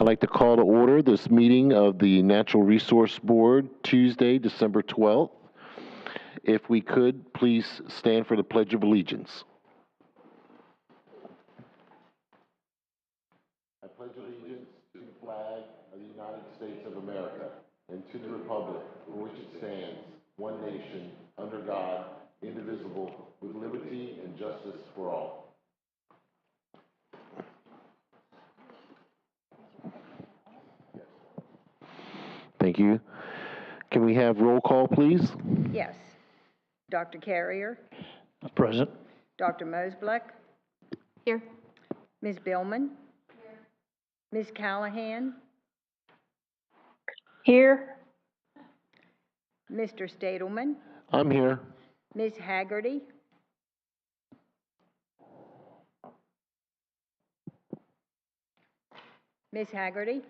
I'd like to call to order this meeting of the Natural Resource Board, Tuesday, December 12th. If we could, please stand for the Pledge of Allegiance. I pledge allegiance to the flag of the United States of America and to the republic for which it stands, one nation, under God, indivisible, with liberty and justice for all. Thank you. Can we have roll call, please? Yes. Dr. Carrier, Present. Dr. Mosblick, Here. Ms. Billman, Ms. Callahan, Here. Mr. Stadelman, I'm here. Ms. Haggerty, Ms. Haggerty,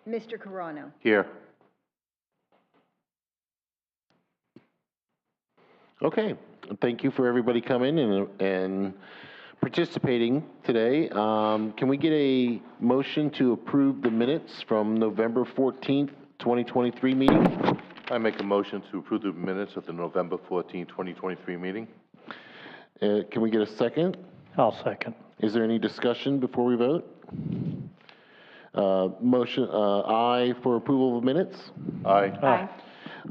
Mr. Carano. Here. Okay. Thank you for everybody coming and participating today. Can we get a motion to approve the minutes from November 14th, 2023 meeting? I make a motion to approve the minutes of the November 14, 2023 meeting. Can we get a second? I'll second. Is there any discussion before we vote? Motion, aye for approval of minutes. Aye.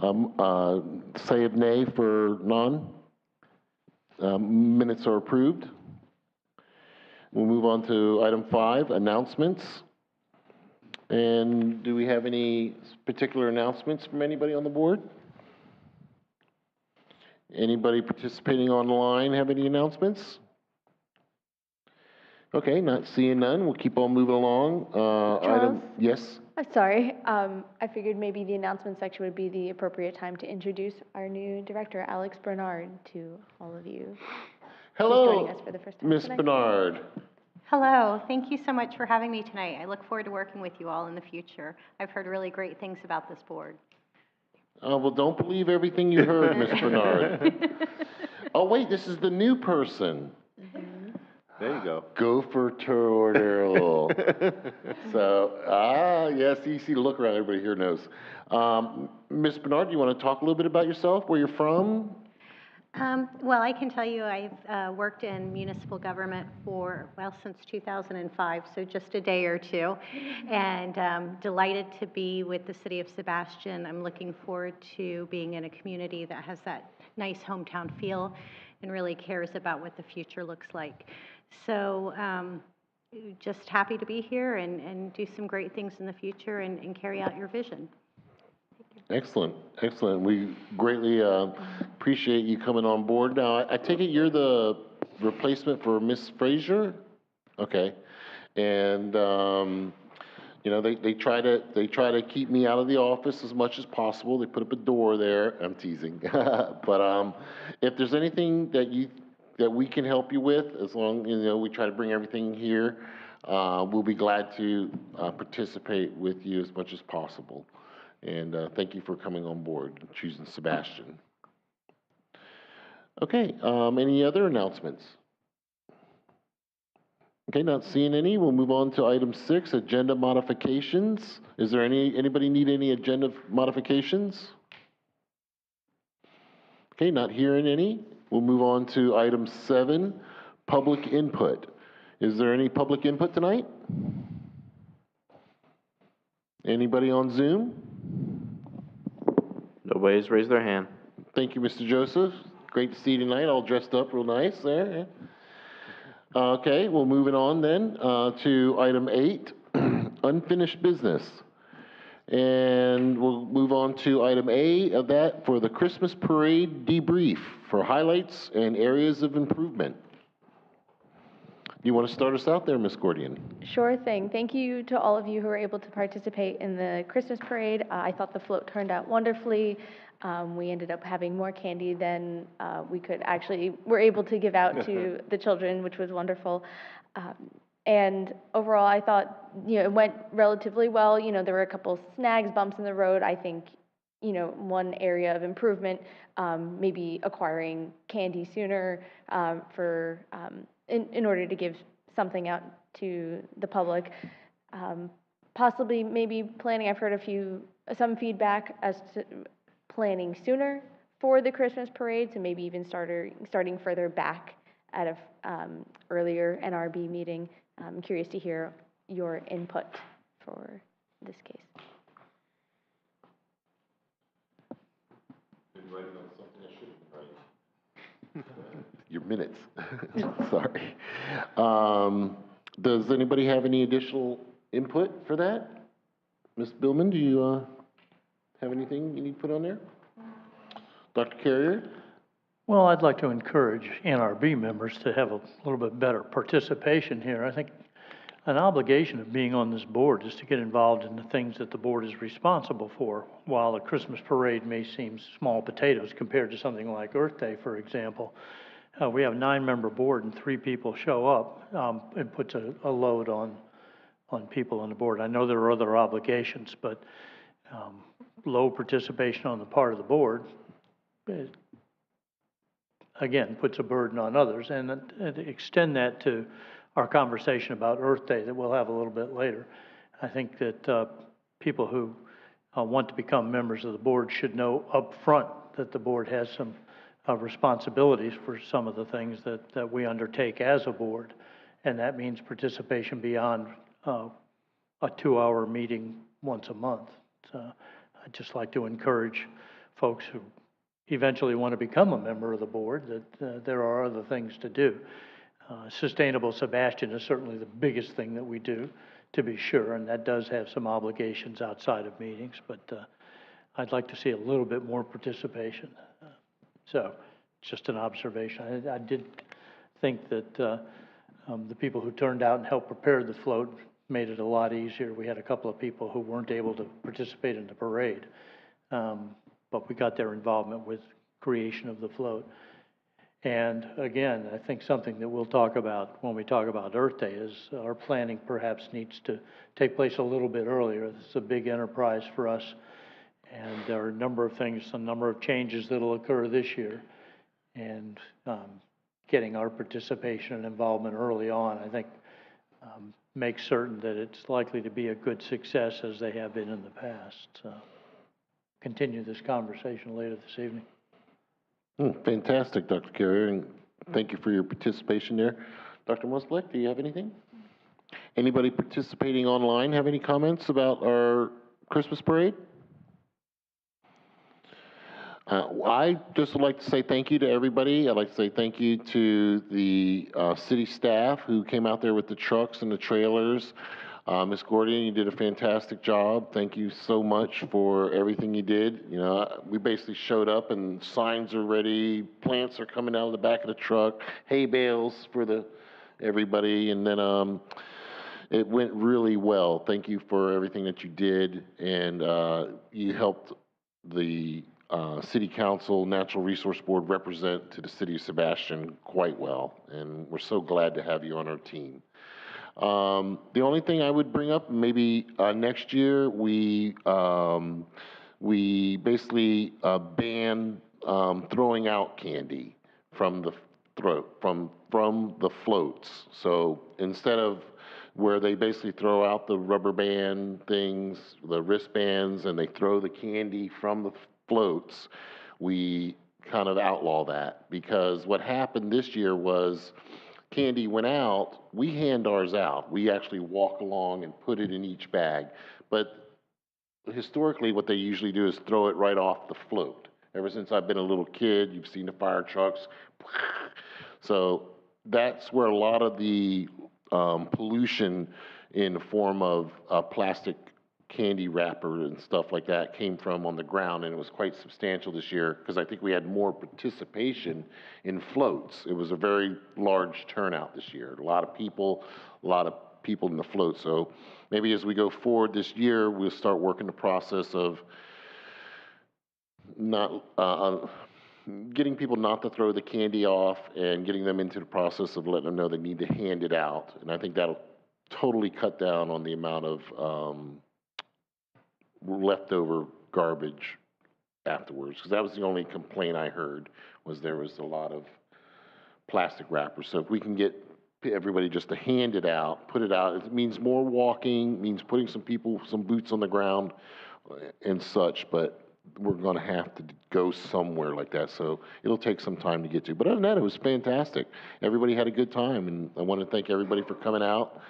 Aye. Say of nay for none. Minutes are approved. We'll move on to item 5, announcements. And do we have any particular announcements from anybody on the board? Anybody participating online have any announcements? Okay, not seeing none. We'll keep on moving along. Charles? Yes? I'm sorry. I figured maybe the announcement section would be the appropriate time to introduce our new director, Alex Bernard, to all of you. Hello, She's joining us for the first time Ms. tonight. Bernard. Hello, thank you so much for having me tonight. I look forward to working with you all in the future. I've heard really great things about this board. Well, don't believe everything you heard, Ms. Bernard. Oh, wait, this is the new person. There you go. Gopher Turtle. So, yes, you see the look around, everybody here knows. Ms. Bernard, do you want to talk a little bit about yourself, where you're from? Well, I can tell you I've worked in municipal government since 2005, so just a day or two, and delighted to be with the city of Sebastian. I'm looking forward to being in a community that has that nice hometown feel and really cares about what the future looks like. So just happy to be here and do some great things in the future and carry out your vision. Excellent, excellent. We greatly appreciate you coming on board. Now, I take it you're the replacement for Miss Frazier? Okay. And, you know, they try to keep me out of the office as much as possible. They put up a door there. I'm teasing. But if there's anything that we can help you with, as long, you know, we try to bring everything here, we'll be glad to participate with you as much as possible. And thank you for coming on board and choosing Sebastian. Okay, any other announcements? Okay, not seeing any. We'll move on to item 6, agenda modifications. Is there anybody need any agenda modifications? Okay, not hearing any. We'll move on to item 7, public input. Is there any public input tonight? Anybody on Zoom? Nobody's raised their hand. Thank you, Mr. Joseph. Great to see you tonight, all dressed up real nice there. Okay, we'll move it on then to item 8, unfinished business. And we'll move on to item A of that for the Christmas parade debrief for highlights and areas of improvement. You want to start us out there, Ms. Gordian? Sure thing. Thank you to all of you who were able to participate in the Christmas parade. I thought the float turned out wonderfully. We ended up having more candy than were able to give out to the children, which was wonderful. And overall, I thought, it went relatively well. There were a couple snags, bumps in the road. I think you know, one area of improvement, maybe acquiring candy sooner, in order to give something out to the public. Possibly, maybe planning, I've heard some feedback as to planning sooner for the Christmas parade, so maybe even starting further back at a earlier NRB meeting. I'm curious to hear your input for this case. Your minutes. Sorry. Does anybody have any additional input for that? Ms. Billman, do you have anything you need put on there? Dr. Carrier? Well, I'd like to encourage NRB members to have a little bit better participation here. I think an obligation of being on this board is to get involved in the things that the board is responsible for. While the Christmas parade may seem small potatoes compared to something like Earth Day, for example, we have a 9-member board and 3 people show up. It puts a load on people on the board. I know there are other obligations, but low participation on the part of the board, again, puts a burden on others. And extend that to our conversation about Earth Day that we'll have a little bit later. I think that people who want to become members of the board should know up front that the board has some responsibilities for some of the things that we undertake as a board. And that means participation beyond a 2-hour meeting once a month. So I'd just like to encourage folks who eventually want to become a member of the board that there are other things to do. Sustainable Sebastian is certainly the biggest thing that we do, to be sure, and that does have some obligations outside of meetings, but I'd like to see a little bit more participation. So, just an observation. I did think that the people who turned out and helped prepare the float made it a lot easier. We had a couple of people who weren't able to participate in the parade, but we got their involvement with creation of the float. And again, I think something that we'll talk about when we talk about Earth Day is our planning perhaps needs to take place a little bit earlier. This is a big enterprise for us, and there are a number of things, a number of changes that'll occur this year. And getting our participation and involvement early on, I think, makes certain that it's likely to be a good success as they have been in the past. So continue this conversation later this evening. Fantastic, Dr. Carrier, and thank you for your participation there. Dr. Mosblick, do you have anything? Anybody participating online have any comments about our Christmas parade? I just would like to say thank you to everybody. I'd like to say thank you to the city staff who came out there with the trucks and the trailers. Ms. Gordian, you did a fantastic job. Thank you so much for everything you did. You know, we basically showed up and signs are ready, plants are coming out of the back of the truck, hay bales for everybody, and then it went really well. Thank you for everything that you did, and you helped the City Council, Natural Resource Board represent to the City of Sebastian quite well, and we're so glad to have you on our team. The only thing I would bring up, maybe next year, we basically ban throwing out candy from the from the floats. So instead of where they basically throw out the rubber band things, the wristbands, and they throw the candy from the floats, we kind of outlaw that, because what happened this year was candy went out, we hand ours out. We actually walk along and put it in each bag. But historically, what they usually do is throw it right off the float. Ever since I've been a little kid, you've seen the fire trucks. So that's where a lot of the pollution in the form of plastic candy wrapper and stuff like that came from on the ground, and it was quite substantial this year because I think we had more participation in floats. It was a very large turnout this year. A lot of people in the float. So maybe as we go forward this year, we'll start working the process of not getting people not to throw the candy off and getting them into the process of letting them know they need to hand it out. And I think that'll totally cut down on the amount of leftover garbage afterwards, because that was the only complaint I heard, was there was a lot of plastic wrappers. So if we can get everybody just to hand it out, put it out, it means more walking, means putting some people, some boots on the ground and such, but we're going to have to go somewhere like that. So it'll take some time to get to. But other than that, it was fantastic. Everybody had a good time, and I want to thank everybody for coming out.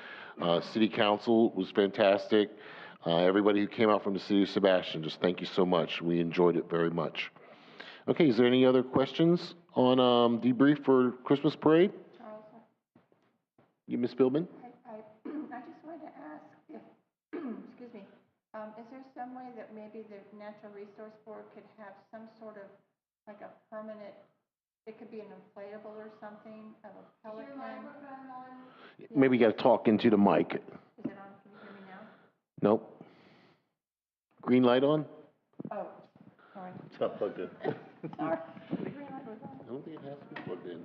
City Council was fantastic. Everybody who came out from the city of Sebastian, just thank you so much. We enjoyed it very much. Okay, is there any other questions on debrief for Christmas parade? Charles, You, Ms. Philbin? I just wanted to ask if, excuse me, is there some way that maybe the Natural Resource Board could have some sort of, like a permanent, it could be an inflatable or something of a pelican? Maybe you got to talk into the mic. Is it on? Can you hear me now? Nope. Green light on? Oh, sorry. It's not plugged in. Sorry. The green light was on. I don't think it has to be plugged in.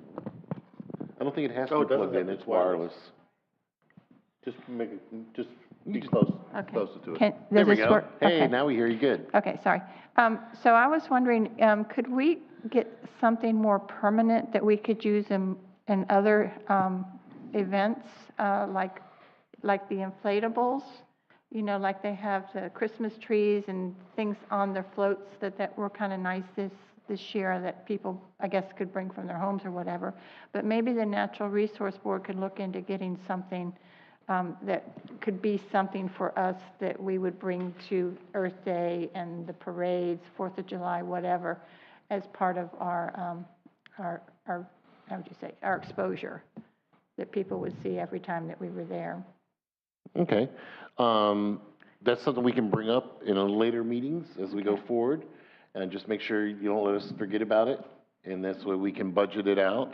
I don't think it has Oh, to be it doesn't plugged in. have to It's be wireless. wireless. Just make it, just be close, Okay. closer to it. There Does we this go. work? Hey, Okay. now we hear you good. Okay, sorry. So I was wondering, could we get something more permanent that we could use in other events, like the inflatables? You know, like they have the Christmas trees and things on their floats that were kind of nice this year that people, I guess, could bring from their homes or whatever. But maybe the Natural Resource Board could look into getting something that could be something for us that we would bring to Earth Day and the parades, 4th of July, whatever, as part of our how would you say, our exposure that people would see every time that we were there. Okay. That's something we can bring up in later meetings as we go forward. And just make sure you don't let us forget about it. And that's why we can budget it out.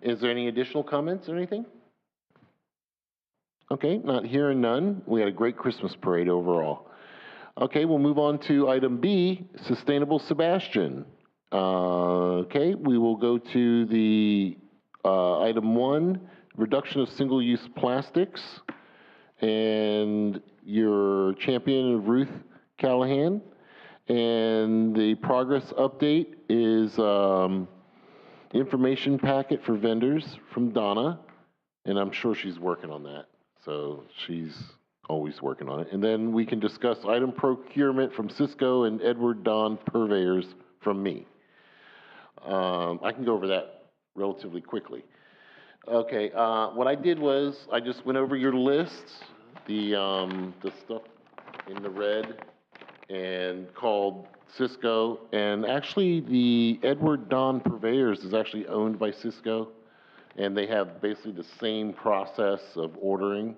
Is there any additional comments or anything? Okay, not hearing none. We had a great Christmas parade overall. Okay, we'll move on to item B, Sustainable Sebastian. Okay, we will go to the item 1, reduction of single-use plastics. And your champion, Ruth Callahan. And the progress update is information packet for vendors from Donna. And I'm sure she's working on that. So she's always working on it. And then we can discuss item procurement from Cisco and Edward Don Purveyors from me. I can go over that relatively quickly. Okay, what I did was I just went over your lists, the stuff in the red, and called Cisco. And actually, the Edward Don Purveyors is actually owned by Cisco, and they have basically the same process of ordering.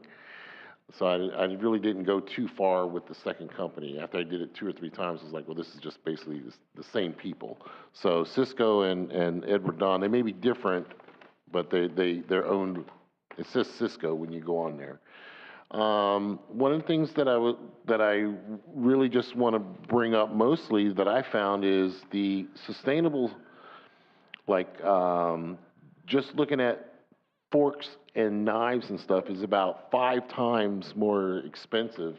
So I really didn't go too far with the second company. After I did it 2 or 3 times, I was like, well, this is just basically the same people. So Cisco and Edward Don, they may be different, but they're owned. It says Cisco when you go on there. One of the things that I really just want to bring up mostly that I found is the sustainable, like just looking at forks and knives and stuff is about 5 times more expensive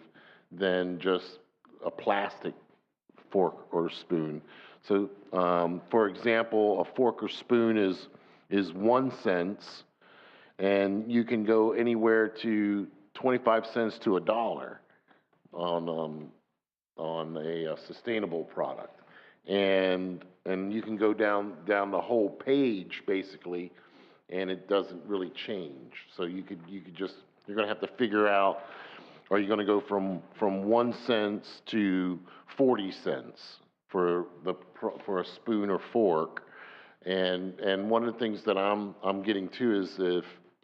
than just a plastic fork or spoon. So, for example, a fork or spoon is 1 cent, and you can go anywhere to 25 cents to $1 on a sustainable product, and you can go down the whole page basically, and it doesn't really change. So you could just, you're going to have to figure out, are you going to go from 1 cent to 40 cents for a spoon or fork? And one of the things that I'm getting to is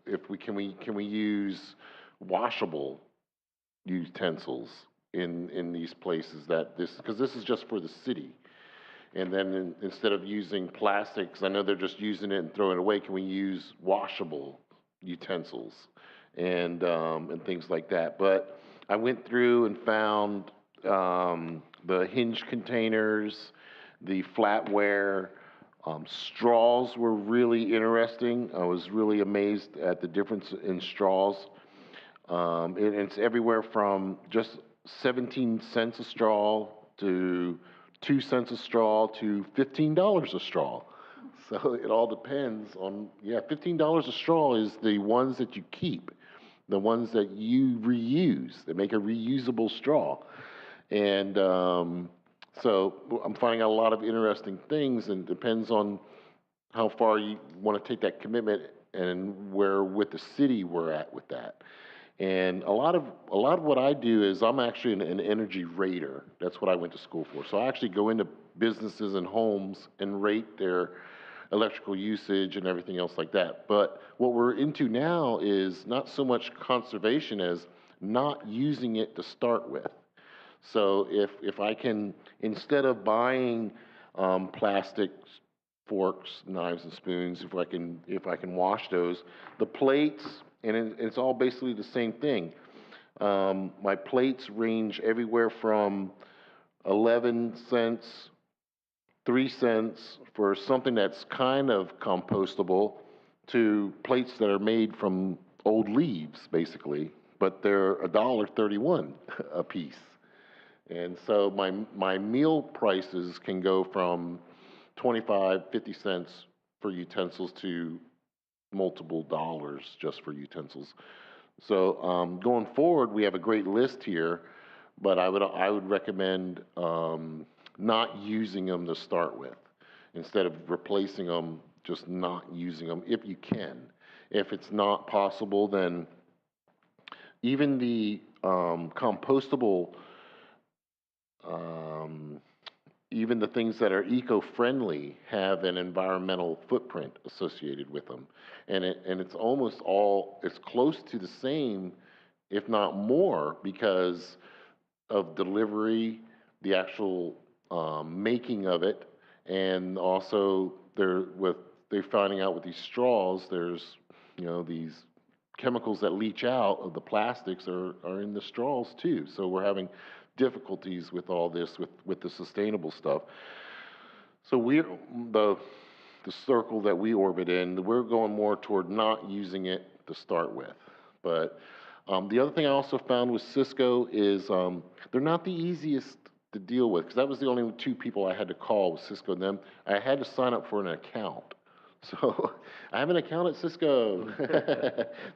if we can use washable utensils in these places, because this is just for the city. And then instead of using plastics, I know they're just using it and throwing it away, can we use washable utensils and things like that? But I went through and found the hinge containers, the flatware, straws were really interesting. I was really amazed at the difference in straws. It's everywhere from just 17 cents a straw to 2 cents a straw to $15 a straw. So it all depends on, yeah, $15 a straw is the ones that you keep, the ones that you reuse, that make a reusable straw. And so I'm finding out a lot of interesting things, and depends on how far you want to take that commitment and where with the city we're at with that. And a lot of what I do is I'm actually an energy rater. That's what I went to school for. So I actually go into businesses and homes and rate their electrical usage and everything else like that. But what we're into now is not so much conservation as not using it to start with. So if I can, instead of buying plastic forks, knives, and spoons, if I can wash those, the plates, and it's all basically the same thing. My plates range everywhere from 11 cents, 3 cents for something that's kind of compostable, to plates that are made from old leaves, basically, but they're $1.31 a piece. And so my meal prices can go from 25, 50 cents for utensils to multiple dollars just for utensils. So going forward, we have a great list here, but I would recommend not using them to start with. Instead of replacing them, just not using them if you can. If it's not possible, then even the compostable, even the things that are eco-friendly have an environmental footprint associated with them. And it's almost all, it's close to the same, if not more, because of delivery, the actual making of it, and also they're finding out with these straws, there's, these chemicals that leach out of the plastics are in the straws too. So we're having difficulties with all this, with the sustainable stuff. So the circle that we orbit in, we're going more toward not using it to start with. But the other thing I also found with Cisco is they're not the easiest to deal with, because that was the only 2 people I had to call with Cisco and them. I had to sign up for an account. So I have an account at Cisco.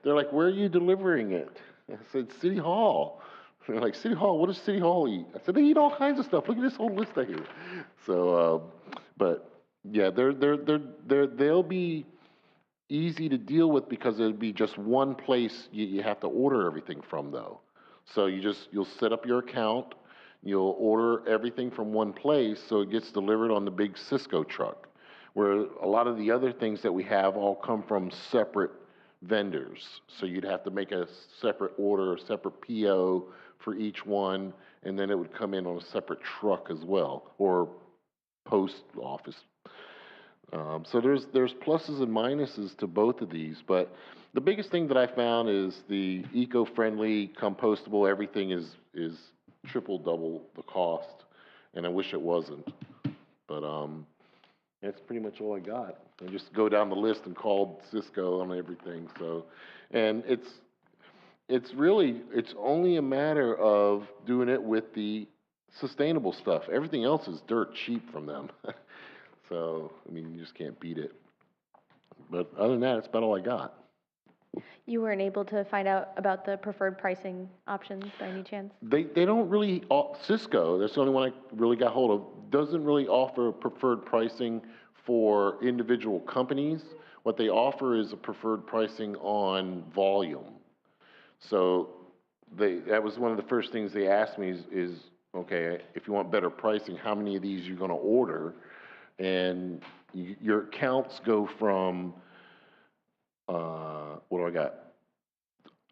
They're like, where are you delivering it? I said, City Hall. They're like, City Hall, what does City Hall eat? I said, they eat all kinds of stuff. Look at this whole list I hear. So, but yeah, they'll be easy to deal with, because it'll be just one place you have to order everything from, though. So you'll set up your account, you'll order everything from one place, so it gets delivered on the big Cisco truck, where a lot of the other things that we have all come from separate vendors. So you'd have to make a separate order, a separate PO for each one, and then it would come in on a separate truck as well, or post office. So there's pluses and minuses to both of these, but the biggest thing that I found is the eco-friendly, compostable, everything is triple, double the cost, and I wish it wasn't. But that's pretty much all I got. I just go down the list and called Cisco on everything. So, and it's only a matter of doing it with the sustainable stuff. Everything else is dirt cheap from them. So, I mean, you just can't beat it. But other than that, that's about all I got. You weren't able to find out about the preferred pricing options by any chance? They don't really, Cisco, that's the only one I really got hold of, doesn't really offer preferred pricing for individual companies. What they offer is a preferred pricing on volume. So that was one of the first things they asked me is okay, if you want better pricing, how many of these you're going to order? And your accounts go from, what do I got?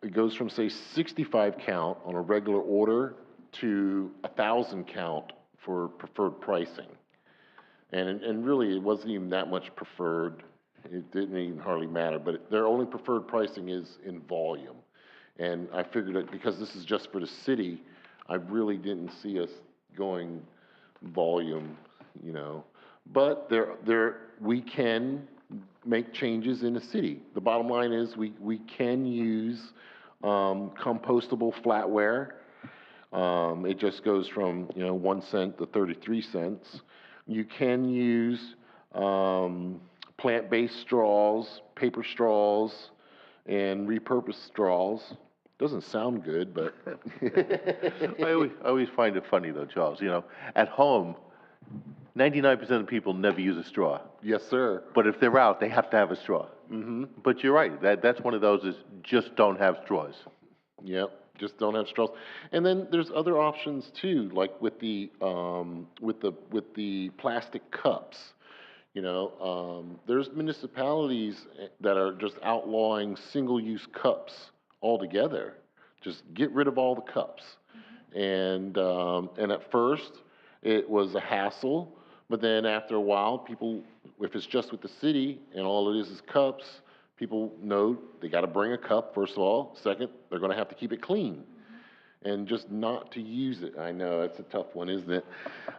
It goes from, say, 65 count on a regular order to 1,000 count for preferred pricing. And really, it wasn't even that much preferred. It didn't even hardly matter, but their only preferred pricing is in volume. And I figured that because this is just for the city, I really didn't see us going volume, But we can make changes in the city. The bottom line is we can use compostable flatware. It just goes from, 1 cent to 33 cents. You can use, plant-based straws, paper straws, and repurposed straws. Doesn't sound good, but. I always find it funny though, Charles, at home, 99% of people never use a straw. Yes, sir. But if they're out, they have to have a straw. Mm-hmm. But you're right, that's one of those is just don't have straws. Yep, just don't have straws. And then there's other options too, like with the plastic cups. There's municipalities that are just outlawing single-use cups altogether. Just get rid of all the cups. And at first, it was a hassle, but then after a while, people, if it's just with the city and all it is cups, people know they got to bring a cup, first of all. Second, they're going to have to keep it clean and just not to use it. I know, it's a tough one, isn't it?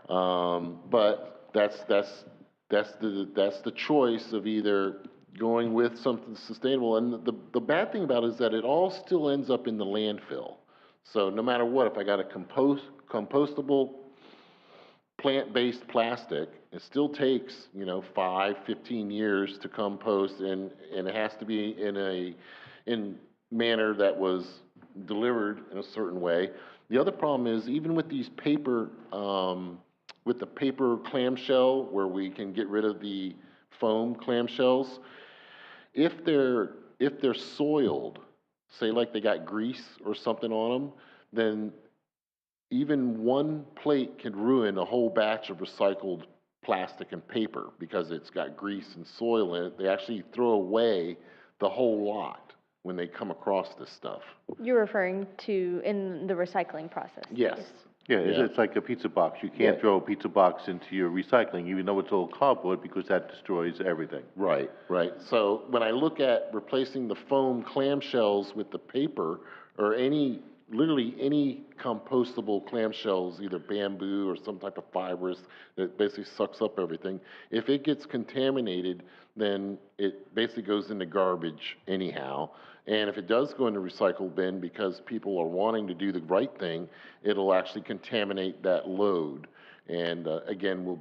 But that's the choice of either going with something sustainable. And the bad thing about it is that it all still ends up in the landfill. So no matter what, if I got a compostable plant-based plastic, it still takes, 15 years to compost, and it has to be in manner that was delivered in a certain way. The other problem is, even with these paper, with the paper clamshell, where we can get rid of the foam clamshells, if they're soiled, say like they got grease or something on them, then even one plate can ruin a whole batch of recycled plastic and paper because it's got grease and soil in it. They actually throw away the whole lot when they come across this stuff. You're referring to in the recycling process? Yes. Yeah, it's like a pizza box. You can't throw a pizza box into your recycling, even though it's all cardboard, because that destroys everything. Right. So when I look at replacing the foam clamshells with the paper, or literally any compostable clamshells, either bamboo or some type of fibrous that basically sucks up everything, if it gets contaminated, then it basically goes into garbage anyhow. And if it does go into recycle bin because people are wanting to do the right thing, it'll actually contaminate that load. And again, we'll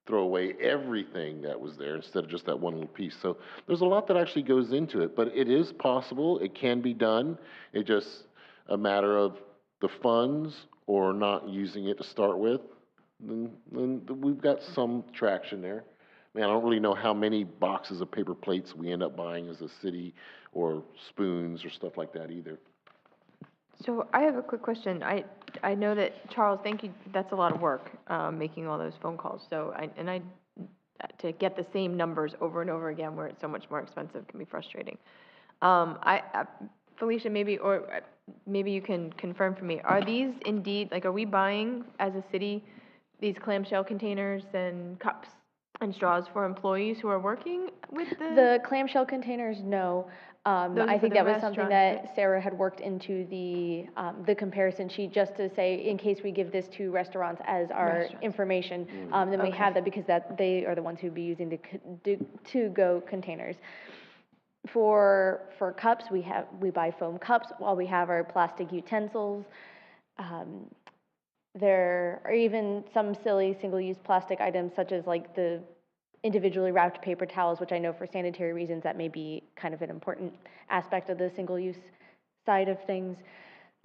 throw away everything that was there instead of just that one little piece. So there's a lot that actually goes into it, but it is possible. It can be done. It just a matter of the funds or not using it to start with. Then we've got some traction there. Man, I don't really know how many boxes of paper plates we end up buying as a city, or spoons or stuff like that either. So I have a quick question. I know that, Charles, thank you, that's a lot of work, making all those phone calls. So to get the same numbers over and over again where it's so much more expensive can be frustrating. Felicia, maybe you can confirm for me, are these indeed, are we buying as a city these clamshell containers and cups and straws for employees who are working with The clamshell containers, no. Those are I for think the that was something restaurants, that Sarah had worked into the comparison sheet, just to say, in case we give this to restaurants as our Restaurants. information, then we Okay. have that, because they are the ones who'd be using the to-go containers. For cups, we buy foam cups, while we have our plastic utensils. There are even some silly single-use plastic items, such as like the individually wrapped paper towels, which I know for sanitary reasons that may be kind of an important aspect of the single-use side of things.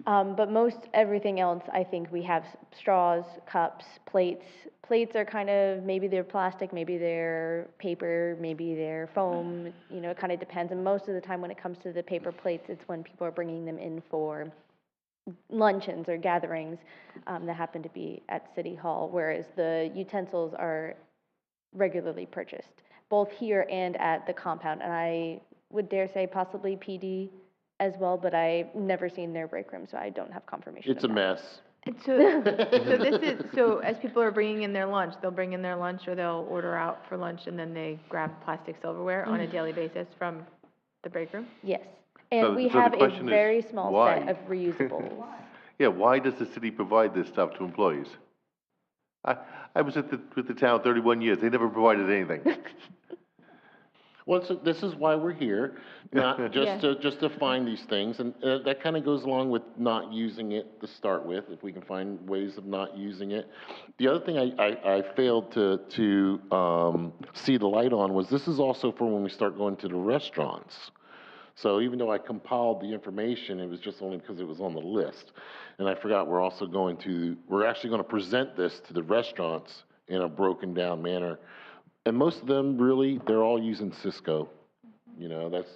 But most everything else, I think we have straws, cups, plates. Plates are kind of, maybe they're plastic, maybe they're paper, maybe they're foam, it kind of depends. And most of the time when it comes to the paper plates, it's when people are bringing them in for luncheons or gatherings that happen to be at City Hall, whereas the utensils are regularly purchased, both here and at the compound. And I would dare say possibly PD as well, but I've never seen their break room, so I don't have confirmation It's of a that. mess. So as people are bringing in their lunch, they'll bring in their lunch, or they'll order out for lunch, and then they grab plastic silverware on a daily basis from the break room? Yes, So- and we so the have a question is, very small why? set of reusables. Yeah, why does the city provide this stuff to employees? I was with the town 31 years, they never provided anything. Well, so this is why we're here, not just to find these things, and that kind of goes along with not using it to start with, if we can find ways of not using it. The other thing I failed to see the light on was this is also for when we start going to the restaurants. So even though I compiled the information, it was just only because it was on the list. And I forgot we're actually going to present this to the restaurants in a broken down manner. And most of them really, they're all using Cisco. You know, that's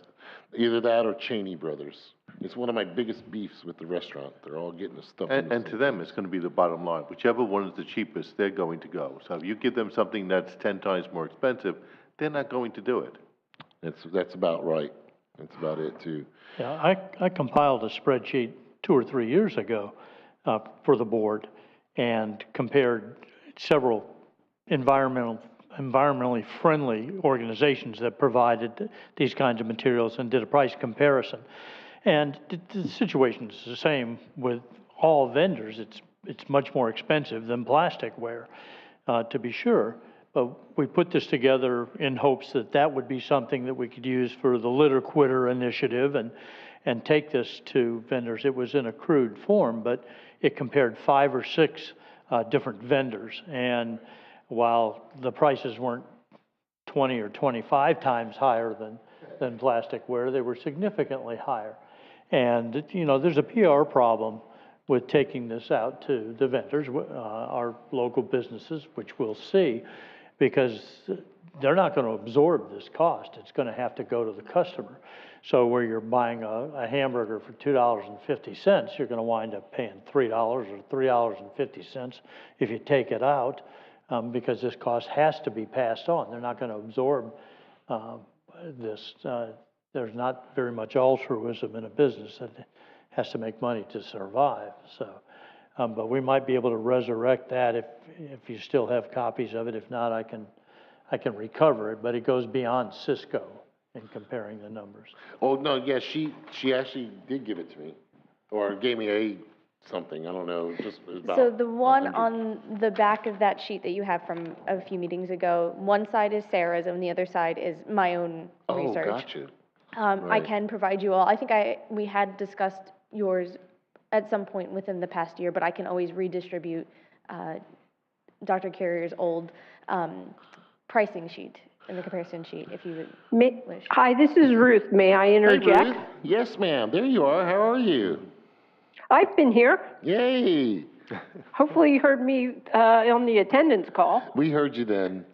either that or Cheney Brothers. It's one of my biggest beefs with the restaurant. They're all getting the stuff. And to them, it's gonna be the bottom line. Whichever one is the cheapest, they're going to go. So if you give them something that's 10 times more expensive, they're not going to do it. That's about right. That's about it too. Yeah, I compiled a spreadsheet 2 or 3 years ago for the board and compared several environmentally friendly organizations that provided these kinds of materials and did a price comparison. And the situation is the same with all vendors. It's much more expensive than plasticware, to be sure. But we put this together in hopes that that would be something that we could use for the Litter Quitter initiative and take this to vendors. It was in a crude form, but it compared 5 or 6 different vendors. And while the prices weren't 20 or 25 times higher than plasticware, they were significantly higher. And, you know, there's a PR problem with taking this out to the vendors, our local businesses, which we'll see, because they're not going to absorb this cost. It's going to have to go to the customer. So where you're buying a hamburger for $2.50, you're going to wind up paying $3 or $3.50 if you take it out, because this cost has to be passed on. They're not going to absorb this. There's not very much altruism in a business that has to make money to survive. So, but we might be able to resurrect that if you still have copies of it. If not, I can recover it. But it goes beyond Cisco in comparing the numbers. Oh, no, yeah, she actually did give it to me, or gave me something, I don't know, just about. So the one 100. on the back of that sheet that you have from a few meetings ago, one side is Sarah's and the other side is my own research. Oh, gotcha. I Right. can provide you all. I think we had discussed yours at some point within the past year, but I can always redistribute Dr. Carrier's old pricing sheet and the comparison sheet if you would wish. Hi, this is Ruth. May I Hey, interject? Ruth. Yes, ma'am, there you are, how are you? I've been here. Yay, Hopefully you heard me on the attendance call. we heard you then.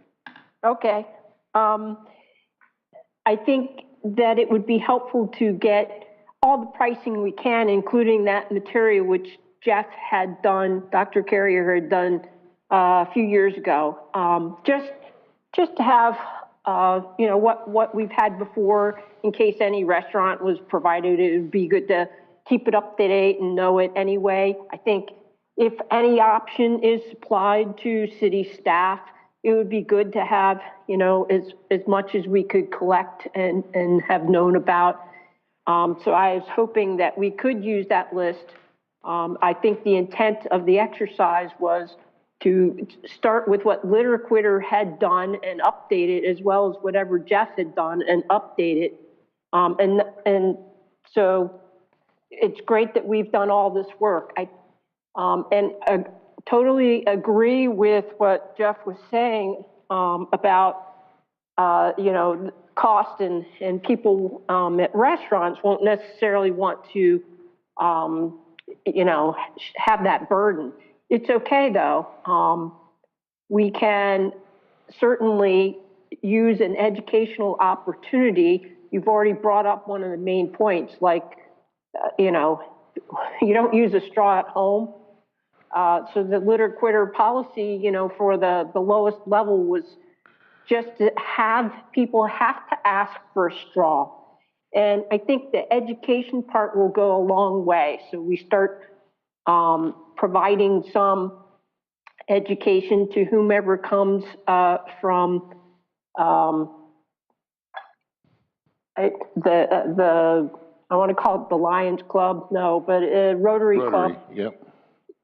Okay. I think that it would be helpful to get all the pricing we can, including that material which Jeff had done, Dr. Carrier had done a few years ago. Just to have, you know, what we've had before in case any restaurant was provided. It would be good to keep it up to date and know it anyway. I think if any option is supplied to city staff, it would be good to have, you know, as much as we could collect and have known about. So I was hoping that we could use that list. I think the intent of the exercise was to start with what Litter Quitter had done and update it, as well as whatever Jeff had done and update it. And so it's great that we've done all this work. I totally agree with what Jeff was saying about, you know, cost and people at restaurants won't necessarily want to, you know, have that burden. It's okay though. We can certainly use an educational opportunity. You've already brought up one of the main points, like, you know, you don't use a straw at home. So the Litter Quitter policy, you know, for the lowest level was just to have people have to ask for a straw. And I think the education part will go a long way. So we start providing some education to whomever comes from I want to call it the Lions Club, no, but Rotary Club. Yep.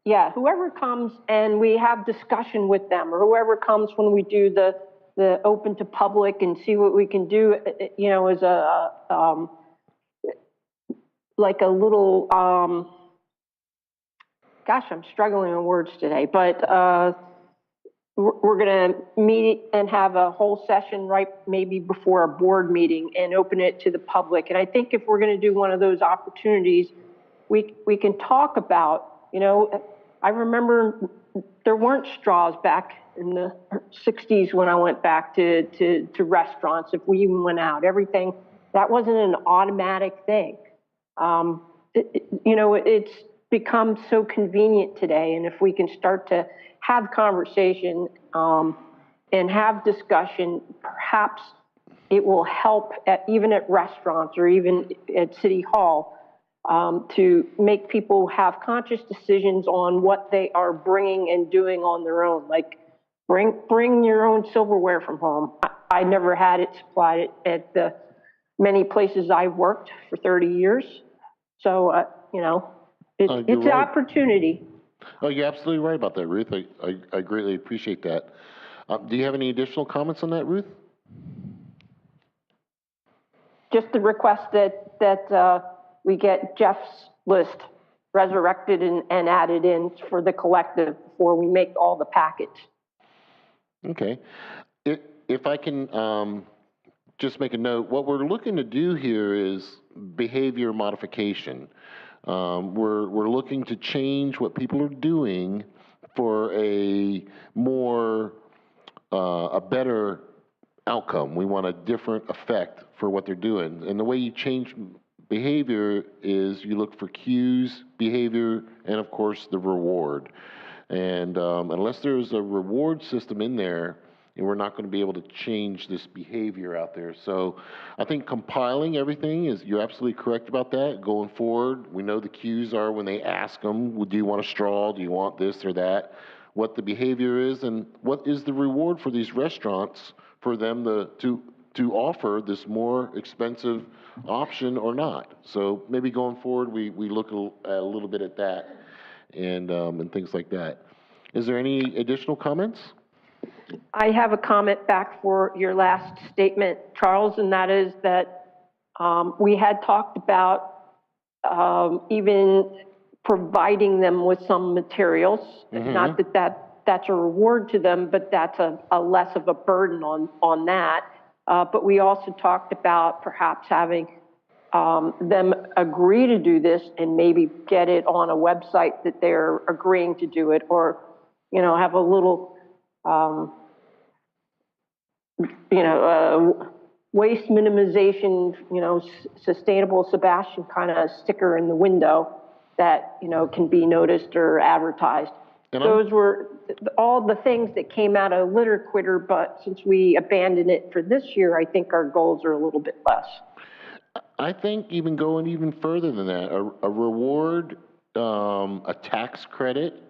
Yeah, whoever comes and we have discussion with them, or whoever comes when we do the the open to public and see what we can do, you know, as like a little, gosh, I'm struggling with words today, but we're going to meet and have a whole session right maybe before a board meeting and open it to the public. And I think if we're going to do one of those opportunities, we can talk about, you know, I remember there weren't straws back in the 60s when I went back to restaurants, if we even went out. Everything, that wasn't an automatic thing. You know, it's become so convenient today, and if we can start to have conversation and have discussion, perhaps it will help even at restaurants or even at City Hall to make people have conscious decisions on what they are bringing and doing on their own. Like, bring your own silverware from home. I never had it supplied at the many places I've worked for 30 years. So, you know, it's you're an right. opportunity. Oh, you're absolutely right about that, Ruth. I greatly appreciate that. Do you have any additional comments on that, Ruth? Just the request that we get Jeff's list resurrected and added in for the collective before we make all the packets. Okay. If I can just make a note, what we're looking to do here is behavior modification. We're looking to change what people are doing for a more, a better outcome. We want a different effect for what they're doing. And the way you change behavior is you look for cues, behavior, and of course the reward. And unless there's a reward system in there, and we're not going to be able to change this behavior out there. So I think compiling everything is, you're absolutely correct about that. Going forward, we know the cues are when they ask them, well, do you want a straw? Do you want this or that? What the behavior is, and what is the reward for these restaurants for them to offer this more expensive option or not. So maybe going forward, we look a little bit at that and things like that. Is there any additional comments? I have a comment back for your last statement, Charles, and that is that we had talked about even providing them with some materials. Mm-hmm. Not that's a reward to them, but that's a less of a burden on that. But we also talked about perhaps having them agree to do this and maybe get it on a website that they're agreeing to do it, or, you know, have a little, waste minimization, sustainable Sebastian kind of sticker in the window that, can be noticed or advertised. And Those were all the things that came out of Litter Quitter, but since we abandoned it for this year, I think our goals are a little bit less. I think even going even further than that, a reward, a tax credit,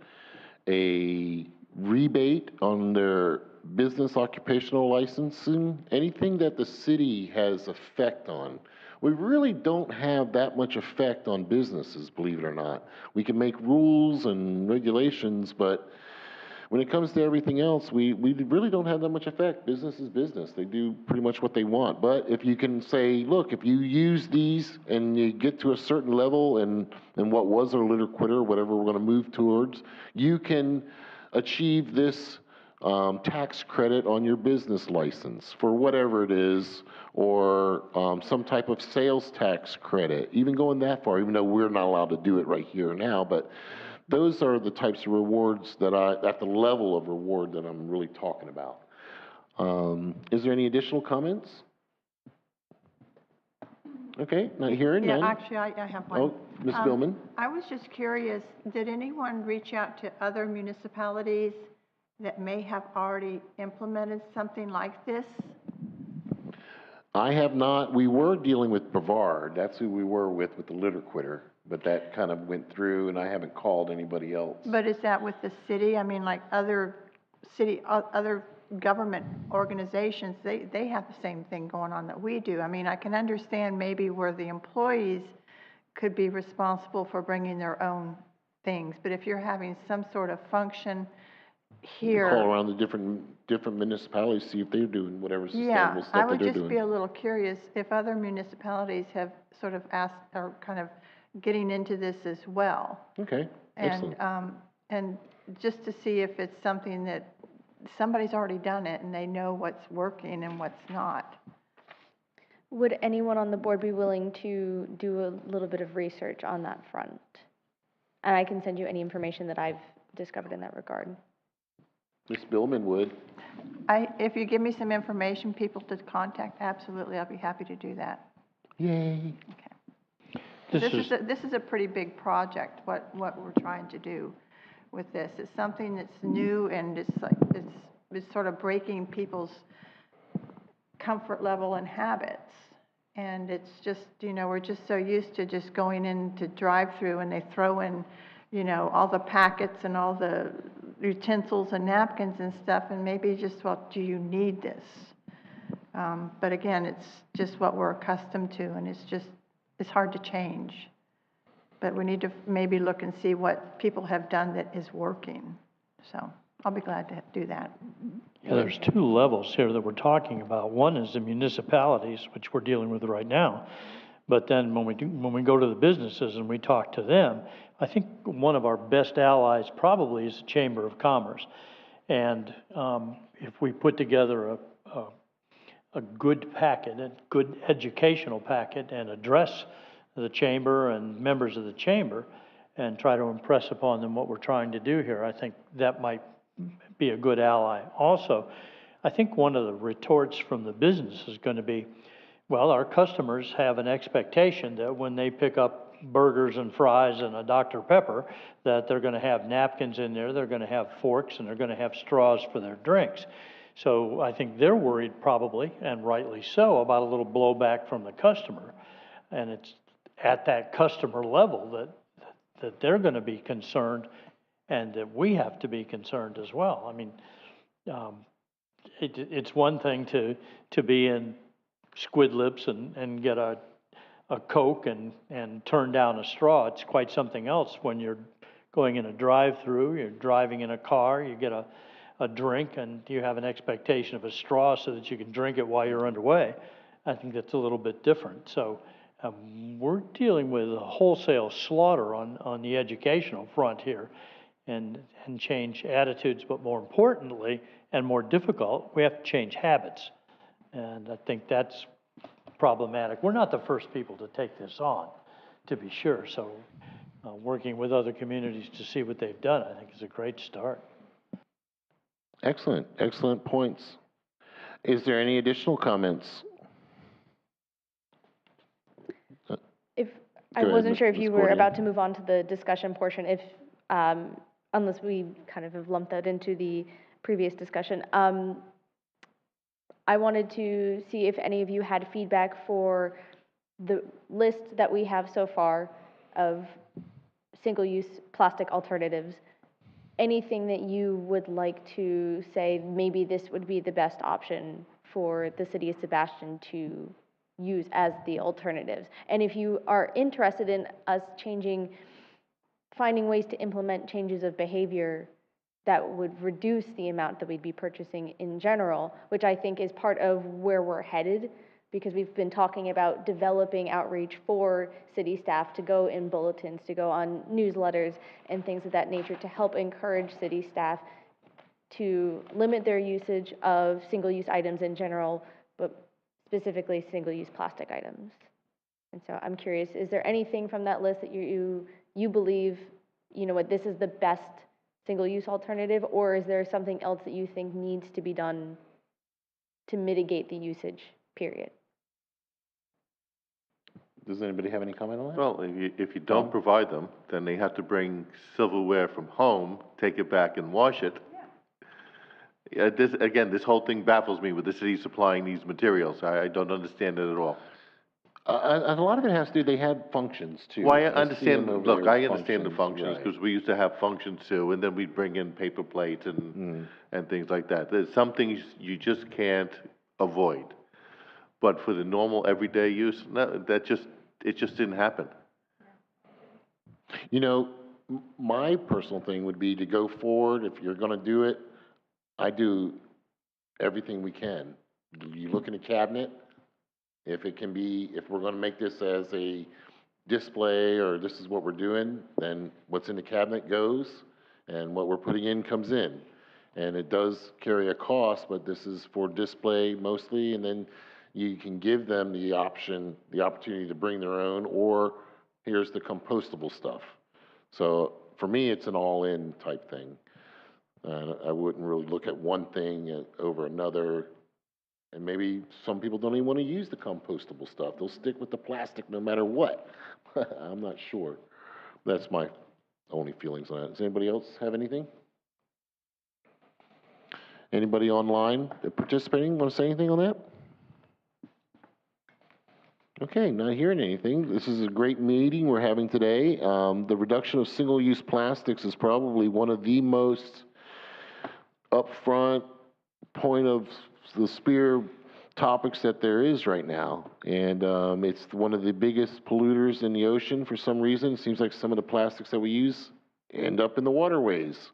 a rebate on their business occupational licensing, anything that the city has effect on. We really don't have that much effect on businesses, believe it or not. We can make rules and regulations, but when it comes to everything else, we really don't have that much effect. Business is business. They do pretty much what they want. But if you can say, look, if you use these and you get to a certain level and what was our Litter Quitter, whatever we're going to move towards, you can achieve this tax credit on your business license for whatever it is, or some type of sales tax credit, even going that far, even though we're not allowed to do it right here now. But those are the types of rewards that at the level of reward that I'm really talking about. Is there any additional comments? Okay, not hearing none. Yeah, actually, I have one. Oh, Ms. Billman? I was just curious, did anyone reach out to other municipalities that may have already implemented something like this? I have not. We were dealing with Brevard. That's who we were with the Litter Quitter. But that kind of went through, and I haven't called anybody else. But is that with the city? I mean, like other government organizations, they have the same thing going on that we do. I mean, I can understand maybe where the employees could be responsible for bringing their own things. But if you're having some sort of function here. Call around the different municipalities, see if they're doing whatever Yeah, sustainable I stuff that would they're just be doing. a little curious if other municipalities have sort of asked, or kind of getting into this as well. Okay, excellent. And just to see if it's something that somebody's already done it and they know what's working and what's not. Would anyone on the board be willing to do a little bit of research on that front? And I can send you any information that I've discovered in that regard. Ms. Billman would. If you give me some information, people to contact, absolutely, I'll be happy to do that. Yay. This is a pretty big project, what we're trying to do with this. It's something that's new, and it's sort of breaking people's comfort level and habits. And it's just, we're just so used to just going into drive-through and they throw in, all the packets and all the utensils and napkins and stuff, and maybe just, well, do you need this? But again, it's just what we're accustomed to, and it's hard to change. But we need to maybe look and see what people have done that is working. So I'll be glad to do that. Yeah, there's two levels here that we're talking about. One is the municipalities, which we're dealing with right now. But then when we go to the businesses and we talk to them, I think one of our best allies probably is the Chamber of Commerce. And if we put together a good packet, a good educational packet, and address the chamber and members of the chamber and try to impress upon them what we're trying to do here, I think that might be a good ally. Also, I think one of the retorts from the business is going to be, well, our customers have an expectation that when they pick up burgers and fries and a Dr. Pepper, that they're going to have napkins in there, they're going to have forks, and they're going to have straws for their drinks. So I think they're worried probably, and rightly so, about a little blowback from the customer. And it's at that customer level that they're going to be concerned, and that we have to be concerned as well. I mean, it's one thing to be in Squid Lips and get a Coke and turn down a straw. It's quite something else when you're going in a drive-through, you're driving in a car, you get a drink, and you have an expectation of a straw so that you can drink it while you're underway. I think that's a little bit different. So we're dealing with a wholesale slaughter on the educational front here, and change attitudes, but more importantly, and more difficult, we have to change habits. And I think that's problematic. We're not the first people to take this on, to be sure. So working with other communities to see what they've done, I think is a great start. Excellent, excellent points. Is there any additional comments? I wasn't sure if you were about to move on to the discussion portion, unless we kind of have lumped that into the previous discussion. I wanted to see if any of you had feedback for the list that we have so far of single-use plastic alternatives. Anything that you would like to say, maybe this would be the best option for the city of Sebastian to use as the alternatives. And if you are interested in us finding ways to implement changes of behavior that would reduce the amount that we'd be purchasing in general, which I think is part of where we're headed, because we've been talking about developing outreach for city staff to go in bulletins, to go on newsletters and things of that nature to help encourage city staff to limit their usage of single-use items in general, but specifically single-use plastic items. And so I'm curious, is there anything from that list that you believe, this is the best single-use alternative, or is there something else that you think needs to be done to mitigate the usage, period? Does anybody have any comment on that? Well, if you don't provide them, then they have to bring silverware from home, take it back and wash it. Yeah. This whole thing baffles me with the city supplying these materials. I don't understand it at all. A lot of it has to do, they have functions too. Well, I I've seen understand, them over look, there, I understand the functions, right. because we used to have functions too, and then we'd bring in paper plates and things like that. There's some things you just can't avoid. But for the normal everyday use, no, it just didn't happen. My personal thing would be to go forward, if you're gonna do it, I do everything we can. You look in a cabinet, if it can be, if we're gonna make this as a display, or this is what we're doing, then what's in the cabinet goes, and what we're putting in comes in. And it does carry a cost, but this is for display mostly, and then you can give them the option, the opportunity to bring their own, or here's the compostable stuff. So for me, it's an all-in type thing. I wouldn't really look at one thing over another. And maybe some people don't even want to use the compostable stuff. They'll stick with the plastic no matter what. I'm not sure. That's my only feelings on it. Does anybody else have anything? Anybody online participating want to say anything on that? Okay, not hearing anything. This is a great meeting we're having today. The reduction of single-use plastics is probably one of the most upfront point of the spear topics that there is right now. And it's one of the biggest polluters in the ocean for some reason. It seems like some of the plastics that we use end up in the waterways.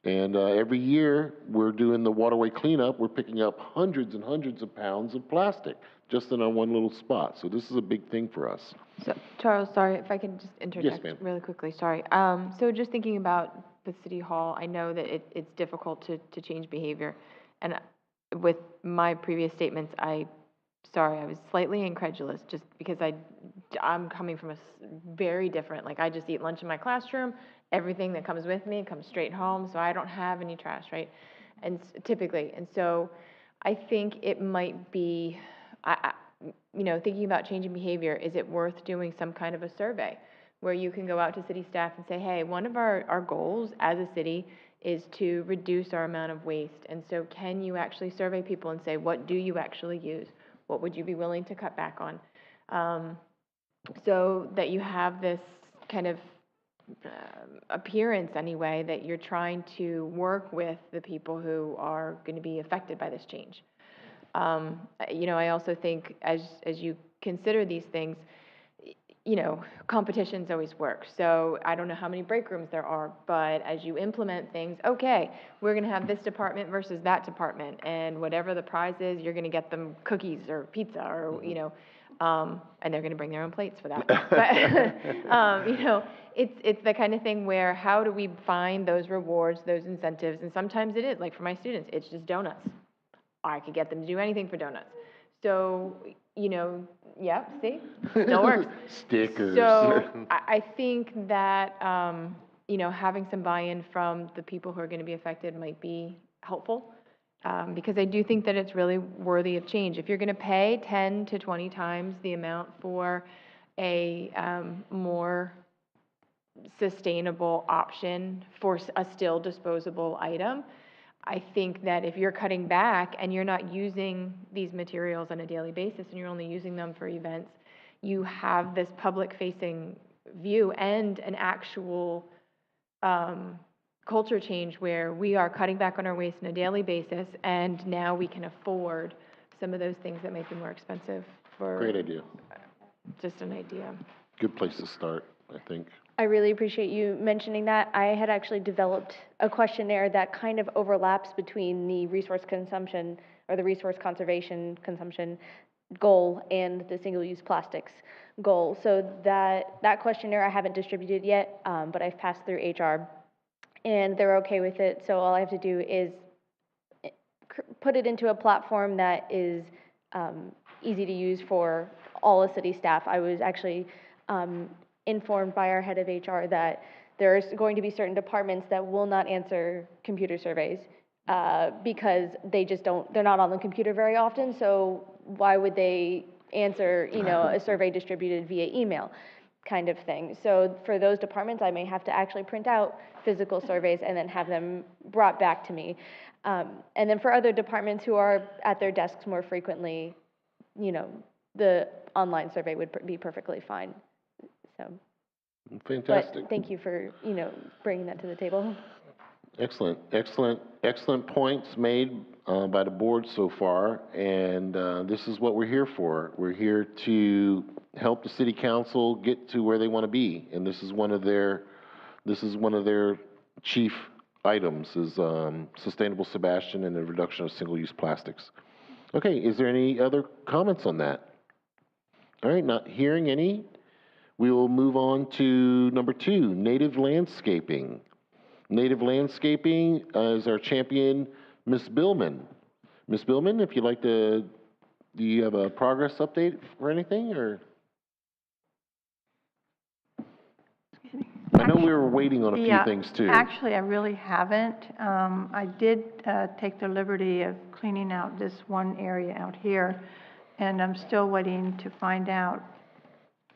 And every year we're doing the waterway cleanup, we're picking up hundreds and hundreds of pounds of plastic just in our one little spot. So this is a big thing for us. So, Charles, sorry, if I can just interject ma'am. really quickly, sorry. So just thinking about the city hall, I know that it's difficult to change behavior. And with my previous statements, I was slightly incredulous just because I'm coming from a very different, like I just eat lunch in my classroom, everything that comes with me comes straight home, so I don't have any trash, right? And typically, and so I think it might be, thinking about changing behavior, is it worth doing some kind of a survey where you can go out to city staff and say, hey, one of our goals as a city is to reduce our amount of waste. And so can you actually survey people and say, what do you actually use? What would you be willing to cut back on? So that you have this kind of appearance anyway, that you're trying to work with the people who are going to be affected by this change. I also think as you consider these things, competitions always work. So I don't know how many break rooms there are, but as you implement things, okay, we're going to have this department versus that department, and whatever the prize is, you're going to get them cookies or pizza or, and they're going to bring their own plates for that. But, it's the kind of thing where how do we find those rewards, those incentives? And sometimes it is, like for my students, it's just donuts. I could get them to do anything for donuts. So, yeah, see, still works. Stickers. So I think that, having some buy-in from the people who are going to be affected might be helpful, because I do think that it's really worthy of change. If you're going to pay 10 to 20 times the amount for a more sustainable option for a still disposable item, I think that if you're cutting back and you're not using these materials on a daily basis and you're only using them for events, you have this public-facing view and an actual culture change where we are cutting back on our waste on a daily basis, and now we can afford some of those things that might be more expensive for. Great idea. Just an idea. Good place to start, I think. I really appreciate you mentioning that. I had actually developed a questionnaire that kind of overlaps between the resource consumption or the resource conservation consumption goal and the single-use plastics goal. So that questionnaire I haven't distributed yet, but I've passed through HR, and they're okay with it. So all I have to do is put it into a platform that is easy to use for all the city staff. I was actually informed by our head of HR that there's going to be certain departments that will not answer computer surveys because they're not on the computer very often, so why would they answer, a survey distributed via email kind of thing. So for those departments, I may have to actually print out physical surveys and then have them brought back to me. And then for other departments who are at their desks more frequently, the online survey would be perfectly fine. So, Fantastic. but thank you for, bringing that to the table. Excellent points made by the board so far, and this is what we're here for. We're here to help the city council get to where they want to be, and this is one of their chief items is sustainable Sebastian and the reduction of single-use plastics. Okay, is there any other comments on that? All right, not hearing any, we will move on to number 2, native landscaping. Native landscaping is our champion, Ms. Billman. Ms. Billman, if you'd like to, do you have a progress update or anything, or? I know we were waiting on a few things too. Actually, I really haven't. I did take the liberty of cleaning out this one area out here, and I'm still waiting to find out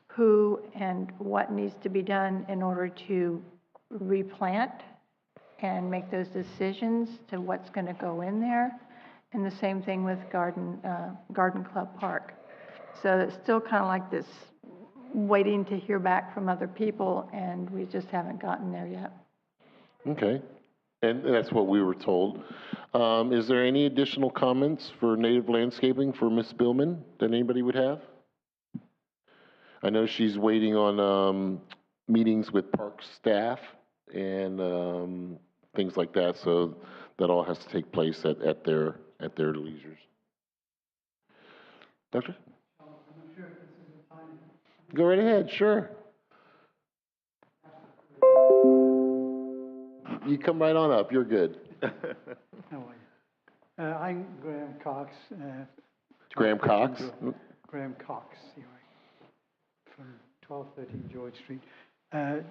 who and what needs to be done in order to replant and make those decisions to what's going to go in there. And the same thing with Garden Club Park. So it's still kind of like this, waiting to hear back from other people, and we just haven't gotten there yet. Okay, and that's what we were told. Is there any additional comments for native landscaping for Ms. Billman that anybody would have? I know she's waiting on meetings with park staff and things like that, so that all has to take place at their leisures. Doctor? Go right ahead, sure. You come right on up, you're good. How are you? I'm Graham Cox. Graham Cox? Graham Cox, from 1213 George Street.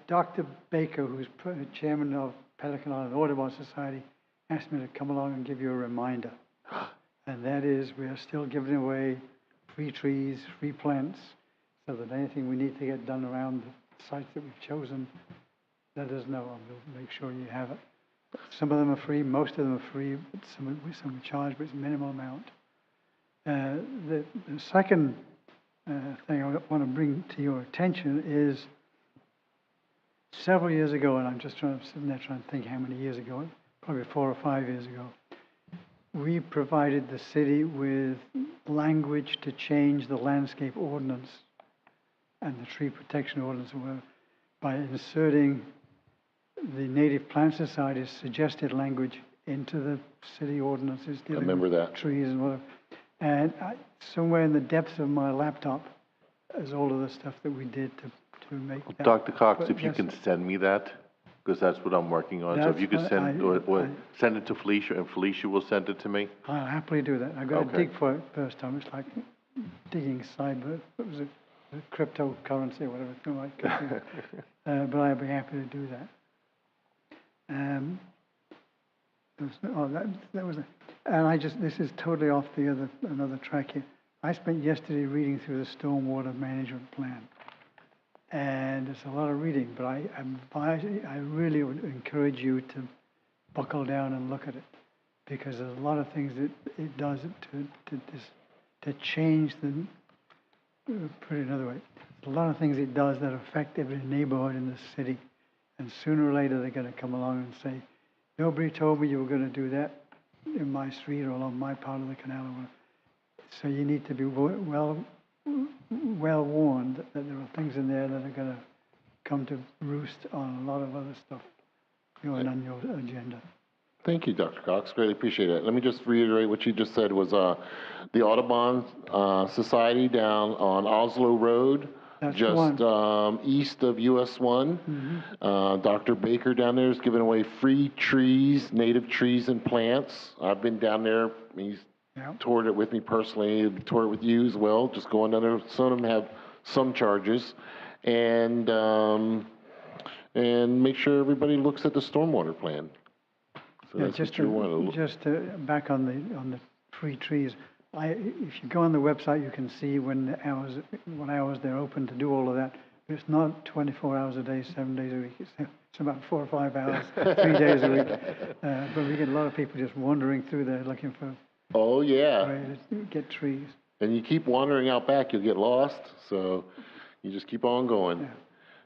Dr. Baker, who's chairman of Pelican Island Audubon Society, asked me to come along and give you a reminder. And that is, we are still giving away free trees, free plants, so that anything we need to get done around the sites that we've chosen, let us know, and we'll make sure you have it. Some of them are free, most of them are free, but some we charge, but it's a minimal amount. The second thing I want to bring to your attention is several years ago, and I'm just sitting there trying to think how many years ago, probably 4 or 5 years ago, we provided the city with language to change the landscape ordinance and the tree protection ordinance by inserting the Native Plant Society's suggested language into the city ordinances dealing with trees and whatever. And somewhere in the depths of my laptop is all of the stuff that we did to make that. Dr. Cox, But if you yes, can send me that, because that's what I'm working on. So if you could send, or send it to Felicia, and Felicia will send it to me. I'll happily do that. I've got to dig for it first time. It's like digging cyber, what was it, cryptocurrency or whatever it's like. But I'd be happy to do that. That was this is totally off another track here. I spent yesterday reading through the stormwater management plan. And it's a lot of reading, but I really would encourage you to buckle down and look at it, because there's a lot of things that it does to change put it another way. There's a lot of things it does that affect every neighborhood in the city, and sooner or later they're going to come along and say, nobody told me you were going to do that in my street or along my part of the canal. So you need to be well warned that there are things in there that are going to come to roost on a lot of other stuff going on your agenda. Thank you, Dr. Cox. Greatly appreciate it. Let me just reiterate what you just said was the Audubon Society down on Oslo Road, That's just east of US 1. Dr. Baker down there is giving away free trees, native trees and plants. I've been down there. He's toured it with me personally, toured it with you as well, just going down there. Some of them have some charges. And make sure everybody looks at the stormwater plan. So Yeah, that's just what you want to just back on the free trees. If you go on the website, you can see what hours they're open to do all of that. But it's not 24 hours a day, 7 days a week. It's about 4 or 5 hours, 3 days a week. But we get a lot of people just wandering through there looking for Oh, yeah. way to get trees. And you keep wandering out back, you'll get lost. So you just keep on going. Yeah.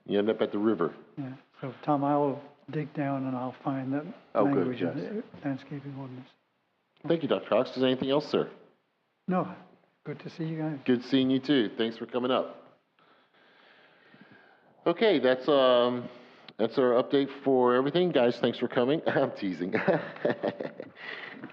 You end up at the river. Yeah. So Tom, I'll dig down and I'll find that language good, in the landscaping ordinance. Thank you, Dr. Cox. Is there anything else, sir? No, good to see you guys. Good seeing you too. Thanks for coming up. Okay, that's That's our update for everything. Guys, thanks for coming. I'm teasing.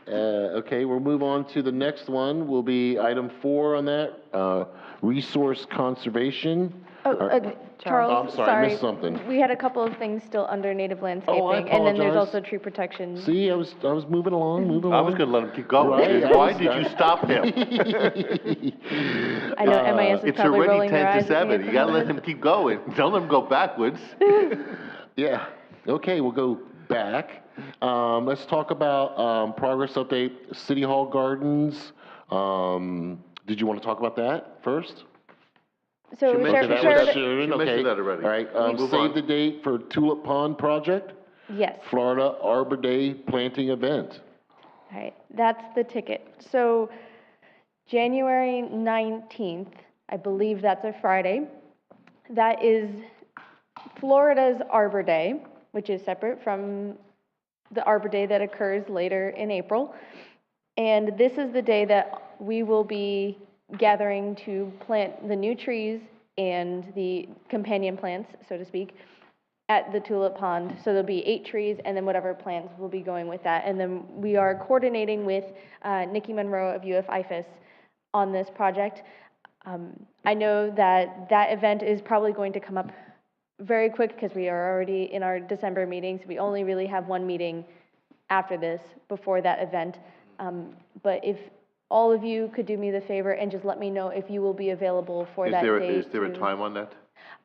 Okay, we'll move on to the next one. Will be item 4 on that, resource conservation. Oh, Charles, I'm sorry, I missed something. We had a couple of things still under native landscaping. Oh, I And then there's apologize. also tree protection. See, I was moving along, moving I along. was gonna let him keep going. Right, I Why was- did you stop him? I know MIS is It's probably already rolling their 10 eyes to at me 7. at You the gotta let moment. him keep going. Don't let him go backwards. Yeah, okay, we'll go back. Let's talk about, progress update, City Hall Gardens. Did you want to talk about that first? So She Sheriff, mentioned that Sheriff- was- She mentioned that already. All right, Move save on. the date for Tulip Pond Project, yes. Florida Arbor Day planting event. All right, that's the ticket. So January 19th, I believe that's a Friday. That is Florida's Arbor Day, which is separate from the Arbor Day that occurs later in April. And this is the day that we will be gathering to plant the new trees and the companion plants, so to speak, at the Tulip Pond. So there'll be 8 trees and then whatever plants will be going with that. And then we are coordinating with Nikki Monroe of UF-IFAS on this project. I know that that event is probably going to come up very quick because we are already in our December meetings. We only really have one meeting after this, before that event. But if all of you could do me the favor and just let me know if you will be available for that day. Is there a to- time on that?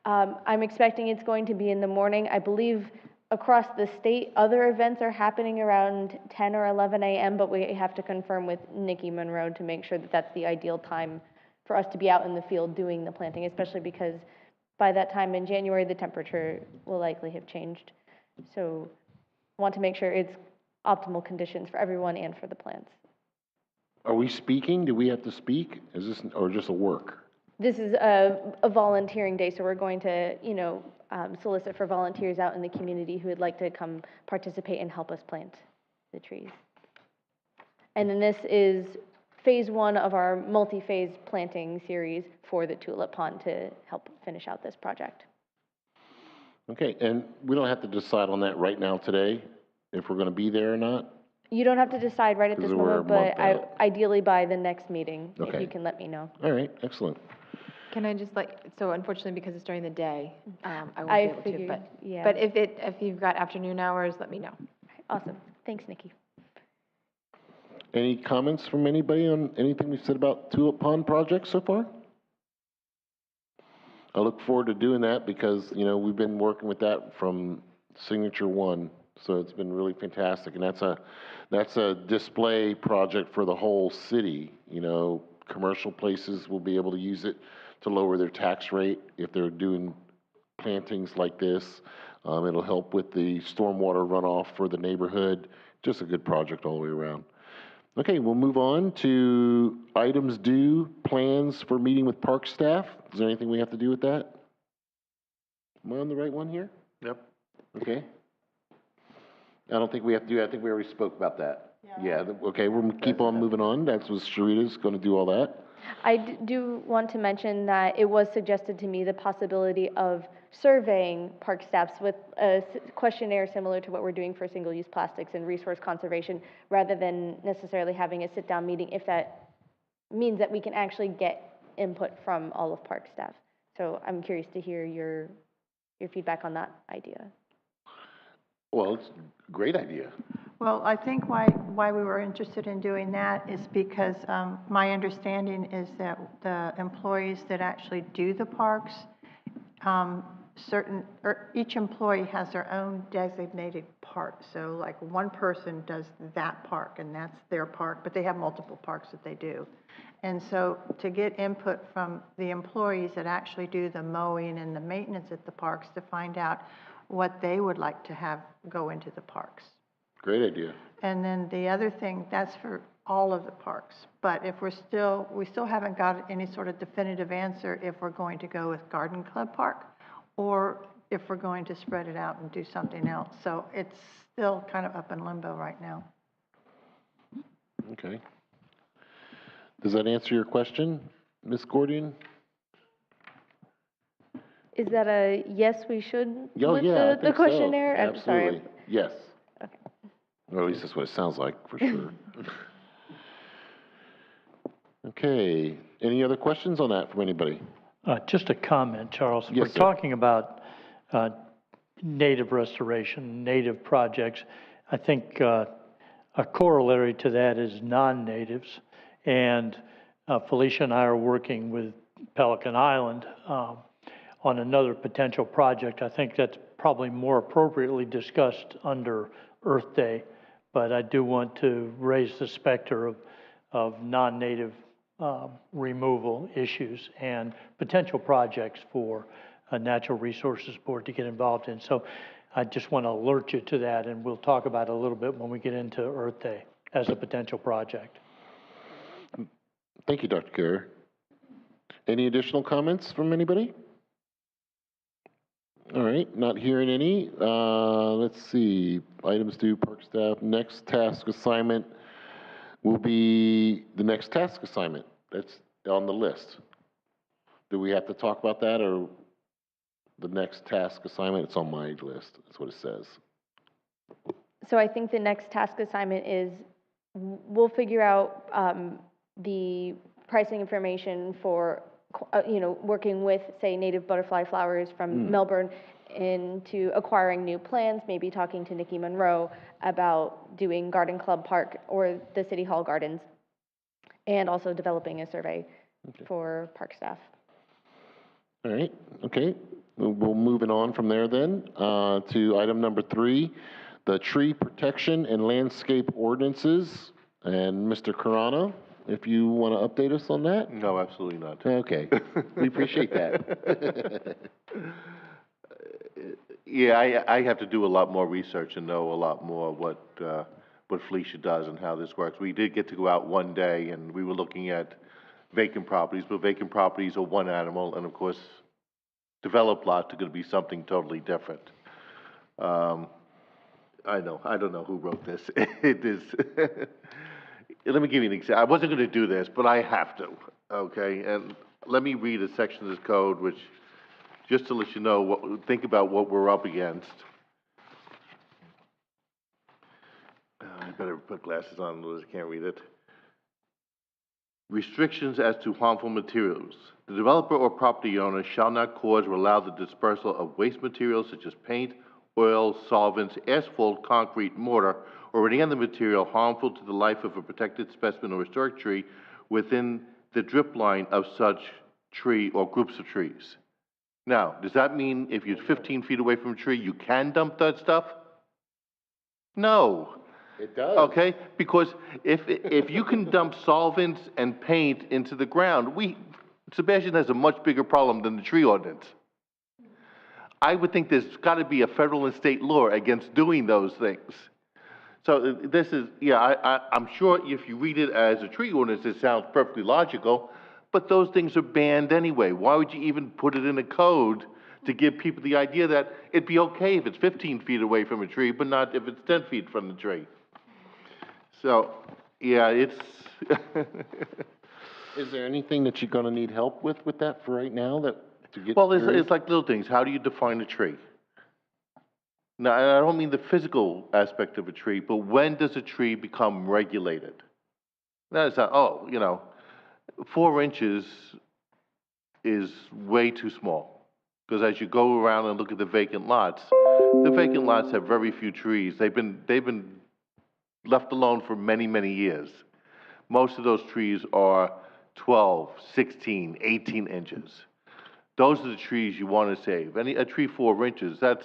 I'm expecting it's going to be in the morning. I believe across the state, other events are happening around 10 or 11 a.m., but we have to confirm with Nikki Monroe to make sure that that's the ideal time for us to be out in the field doing the planting, especially because by that time in January, the temperature will likely have changed. So I want to make sure it's optimal conditions for everyone and for the plants. Are we speaking? Do we have to speak? Is this, or just a work? This is a volunteering day, so we're going to, solicit for volunteers out in the community who would like to come participate and help us plant the trees. And then this is phase 1 of our multi-phase planting series for the Tulip Pond to help finish out this project. Okay, and we don't have to decide on that right now today, if we're gonna be there or not? You don't have to decide right at this Because we're a moment, but month out. ideally by the next meeting, if Okay. you can let me know. All right, excellent. Can I just so unfortunately, because it's during the day, I won't I be able to, figured, but, yeah. but if you've got afternoon hours, let me know. Awesome. Thanks, Nikki. Any comments from anybody on anything we've said about Tulip Pond project so far? I look forward to doing that because, we've been working with that from Signature One, so it's been really fantastic. And that's a display project for the whole city, commercial places will be able to use it to lower their tax rate if they're doing plantings like this. It'll help with the stormwater runoff for the neighborhood. Just a good project all the way around. Okay, we'll move on to items due, plans for meeting with park staff. Is there anything we have to do with that? Am I on the right one here? Yep. Okay. I don't think we have to do, I think we already spoke about that. Yeah, okay, we'll keep on moving on. That's what Sharita's gonna do all that. I do want to mention that it was suggested to me the possibility of surveying park staffs with a questionnaire similar to what we're doing for single-use plastics and resource conservation, rather than necessarily having a sit-down meeting, if that means that we can actually get input from all of park staff. So I'm curious to hear your feedback on that idea. Well, it's a great idea. Well, I think why we were interested in doing that is because my understanding is that the employees that actually do the parks, each employee has their own designated park. So like one person does that park and that's their park, but they have multiple parks that they do. And so to get input from the employees that actually do the mowing and the maintenance at the parks to find out what they would like to have go into the parks. Great idea. And then the other thing, that's for all of the parks. But if we still haven't got any sort of definitive answer if we're going to go with Garden Club Park or if we're going to spread it out and do something else. So it's still kind of up in limbo right now. Okay. Does that answer your question, Ms. Gordian? Is that a yes, we should Oh, with yeah, I the think so. questionnaire? I'm sorry. Absolutely. Yes. Okay. Or at least that's what it sounds like, for sure. Okay, any other questions on that from anybody? Just a comment, Charles. Yes, We're sir. talking about native restoration, native projects. I think a corollary to that is non-natives. And Felicia and I are working with Pelican Island on another potential project. I think that's probably more appropriately discussed under Earth Day. But I do want to raise the specter of non-native removal issues and potential projects for a Natural Resources Board to get involved in. So I just want to alert you to that, and we'll talk about it a little bit when we get into Earth Day as a potential project. Thank you, Dr. Carrier. Any additional comments from anybody? All right, not hearing any. Let's see, items due, park staff. Next task assignment will be the next task assignment. That's on the list. Do we have to talk about that, or the next task assignment? It's on my list. That's what it says. So I think the next task assignment is, we'll figure out the pricing information for, working with, say, native butterfly flowers from Melbourne into acquiring new plants, maybe talking to Nikki Monroe about doing Garden Club Park or the City Hall Gardens, and also developing a survey for park staff. All right, okay. We'll moving on from there then to item number 3, the tree protection and landscape ordinances. And Mr. Carano, if you want to update us on that? No, absolutely not. Okay, we appreciate that. Yeah, I have to do a lot more research and know a lot more what Felicia does and how this works. We did get to go out one day, and we were looking at vacant properties, but vacant properties are one animal, and of course, developed lots are going to be something totally different. I don't know who wrote this. It is, let me give you an example. I wasn't going to do this, but I have to, okay? And let me read a section of this code, which, just to let you know, think about what we're up against. I better put glasses on, otherwise I can't read it. Restrictions as to harmful materials. The developer or property owner shall not cause or allow the dispersal of waste materials such as paint, oil, solvents, asphalt, concrete, mortar, or any other material harmful to the life of a protected specimen or historic tree within the drip line of such tree or groups of trees. Now, does that mean if you're 15 feet away from a tree, you can dump that stuff? No. It does. Okay, because if you can dump solvents and paint into the ground, Sebastian has a much bigger problem than the tree ordinance. I would think there's got to be a federal and state law against doing those things. So this is, yeah, I'm sure if you read it as a tree ordinance, it sounds perfectly logical, but those things are banned anyway. Why would you even put it in a code to give people the idea that it'd be okay if it's 15 feet away from a tree, but not if it's 10 feet from the tree? So, yeah, it's... Is there anything that you're going to need help with that for right now, that to get Well, through? it's like little things. How do you define a tree? Now, I don't mean the physical aspect of a tree, but when does a tree become regulated? That's not, 4 inches is way too small. Because as you go around and look at the vacant lots have very few trees. They've been left alone for many, many years. Most of those trees are 12, 16, 18 inches. Those are the trees you want to save. A tree 4 inches, that's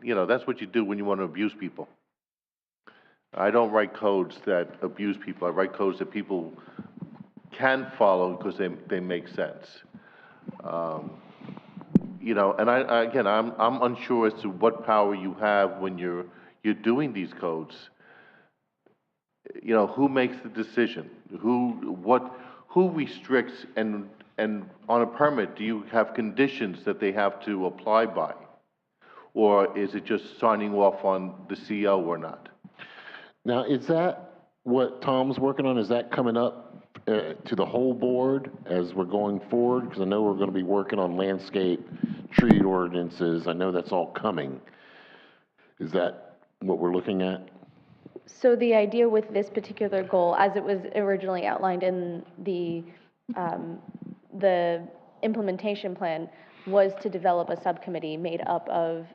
what you do when you want to abuse people. I don't write codes that abuse people. I write codes that people can follow because they make sense. And I'm unsure as to what power you have when you're doing these codes. Who makes the decision? Who restricts, and on a permit, do you have conditions that they have to apply by? Or is it just signing off on the CO or not? Now, is that what Tom's working on? Is that coming up to the whole board as we're going forward? Because I know we're going to be working on landscape tree ordinances, I know that's all coming. Is that what we're looking at? So the idea with this particular goal, as it was originally outlined in the implementation plan, was to develop a subcommittee made up of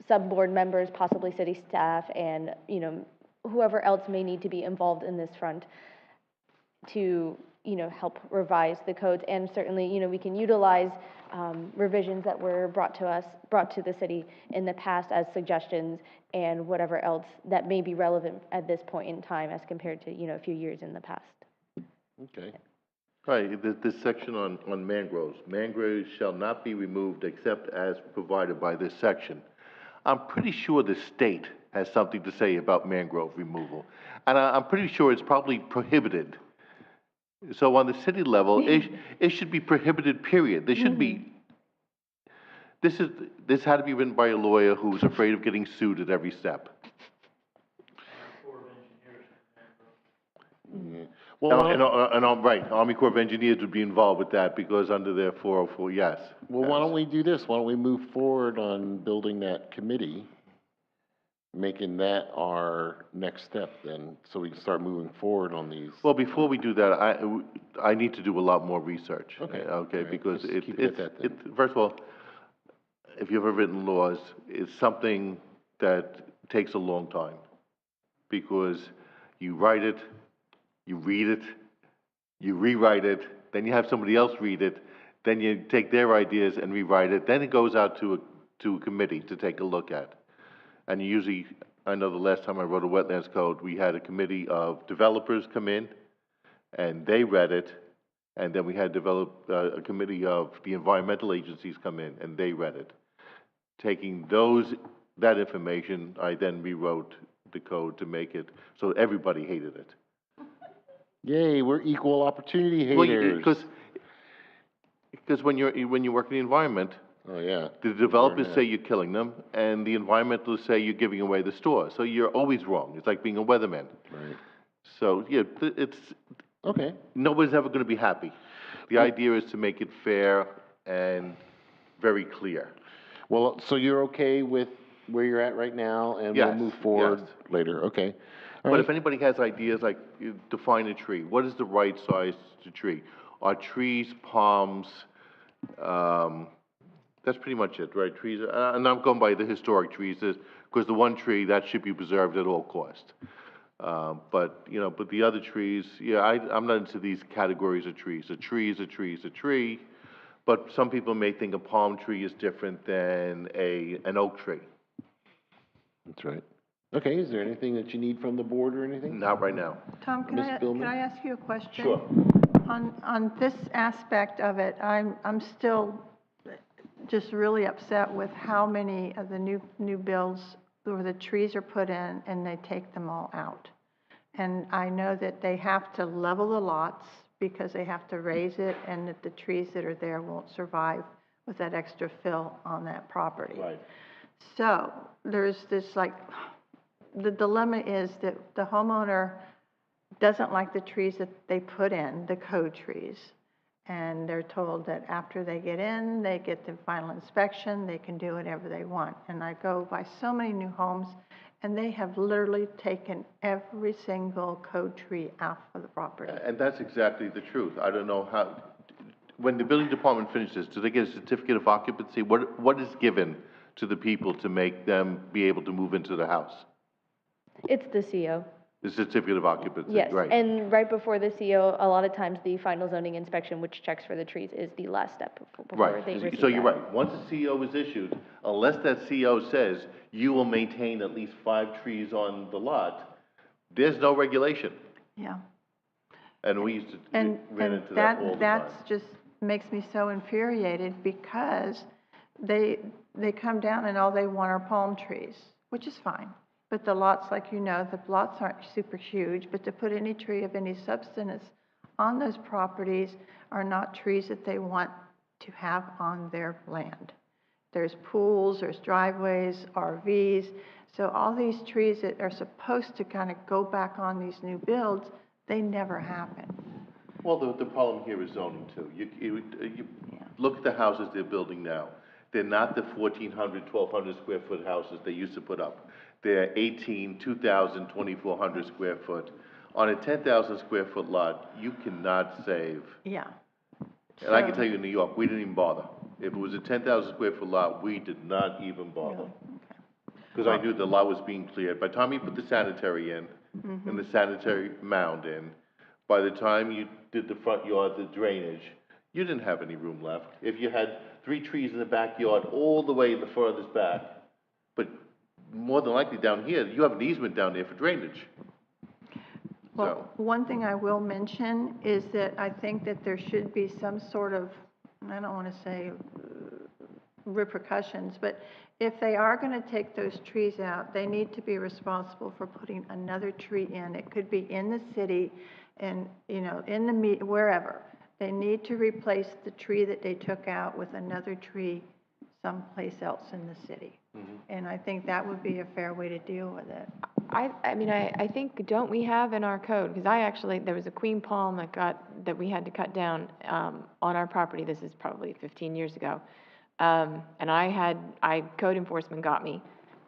sub-board members, possibly city staff, and, you know, whoever else may need to be involved in this front to, you know, help revise the codes. And certainly, you know, we can utilize revisions that were brought to the city in the past as suggestions, and whatever else that may be relevant at this point in time as compared to, you know, a few years in the past. Okay. Right, this section on mangroves. Mangroves shall not be removed except as provided by this section. I'm pretty sure the state has something to say about mangrove removal. And I'm pretty sure it's probably prohibited. So on the city level, it should be prohibited, period. There should be, this had to be written by a lawyer who's afraid of getting sued at every step. Yeah. Well, Right, Army Corps of Engineers would be involved with that because under their 404, yes. well, why don't we do this? Why don't we move forward on building that committee, making that our next step then, so we can start moving forward on these? Well, before we do that, I need to do a lot more research. Okay. Okay, All right. because Let's keep it at that then. first of all, if you've ever written laws, it's something that takes a long time. Because you write it, you read it, you rewrite it, then you have somebody else read it, then you take their ideas and rewrite it, then it goes out to a committee to take a look at. And usually, I know the last time I wrote a wetlands code, we had a committee of developers come in, and they read it, and then we had a committee of the environmental agencies come in, and they read it. Taking that information, I then rewrote the code to make it so everybody hated it. Yay, we're equal opportunity Well, haters. because when you work in the environment, Oh, yeah. the developers say you're killing them, and the environmentalists say you're giving away the store. So you're always wrong. It's like being a weatherman. Right. So, yeah, it's, Okay. nobody's ever going to be happy. The idea is to make it fair and very clear. Well, so you're okay with where you're at right now, and we'll Yes, move forward yes. later, okay? All But right. if anybody has ideas, like, you define a tree. What is the right size to tree? Are trees, palms, that's pretty much it, right? Trees, and I'm going by the historic trees, because the one tree, that should be preserved at all cost. But the other trees, yeah, I'm not into these categories of trees. A tree is a tree is a tree, but some people may think a palm tree is different than an oak tree. That's right. Okay, is there anything that you need from the board or anything? Not right now. Tom, Ms. Billman? can I ask you a question? Sure. On this aspect of it, I'm still just really upset with how many of the new builds where the trees are put in and they take them all out. And I know that they have to level the lots because they have to raise it, and that the trees that are there won't survive with that extra fill on that property. Right. So there's this, like, the dilemma is that the homeowner doesn't like the trees that they put in, the code trees. And they're told that after they get in, they get the final inspection, they can do whatever they want. And I go by so many new homes, and they have literally taken every single code tree out of the property. And that's exactly the truth. I don't know how, when the building department finishes, do they get a certificate of occupancy? What is given to the people to make them be able to move into the house? It's the CO. The certificate of occupancy, Yes, right? and right before the CO, a lot of times the final zoning inspection, which checks for the trees, is the last step before they receive So you're that. right. Once a CO is issued, unless that CO says you will maintain at least 5 trees on the lot, there's no regulation. Yeah. And we used to And run into that all the time. that's just makes me so infuriated, because they come down and all they want are palm trees, which is fine. But the lots, like you know, the lots aren't super huge, but to put any tree of any substance on those properties are not trees that they want to have on their land. There's pools, there's driveways, RVs, so all these trees that are supposed to kind of go back on these new builds, they never happen. Well, the problem here is zoning too. You look at the houses they're building now. They're not the 1,400, 1,200 square foot houses they used to put up. They're 18, 2,000, 2,400 square foot. On a 10,000 square foot lot, you cannot save. Yeah. And I can tell you in New York, we didn't even bother. If it was a 10,000 square foot lot, we did not even bother. Because I knew the lot was being cleared. By the time you put the sanitary in, and the sanitary mound in, by the time you did the front yard, the drainage, you didn't have any room left. If you had 3 trees in the backyard, all the way in the furthest back, but more than likely down here, you have an easement down there for drainage. Well, one thing I will mention is that I think that there should be some sort of, I don't want to say repercussions, but if they are going to take those trees out, they need to be responsible for putting another tree in. It could be in the city and, you know, in the wherever. They need to replace the tree that they took out with another tree someplace else in the city. And I think that would be a fair way to deal with it. I mean, I think, don't we have in our code, because I actually, there was a queen palm that we had to cut down, on our property, this is probably 15 years ago. And code enforcement got me,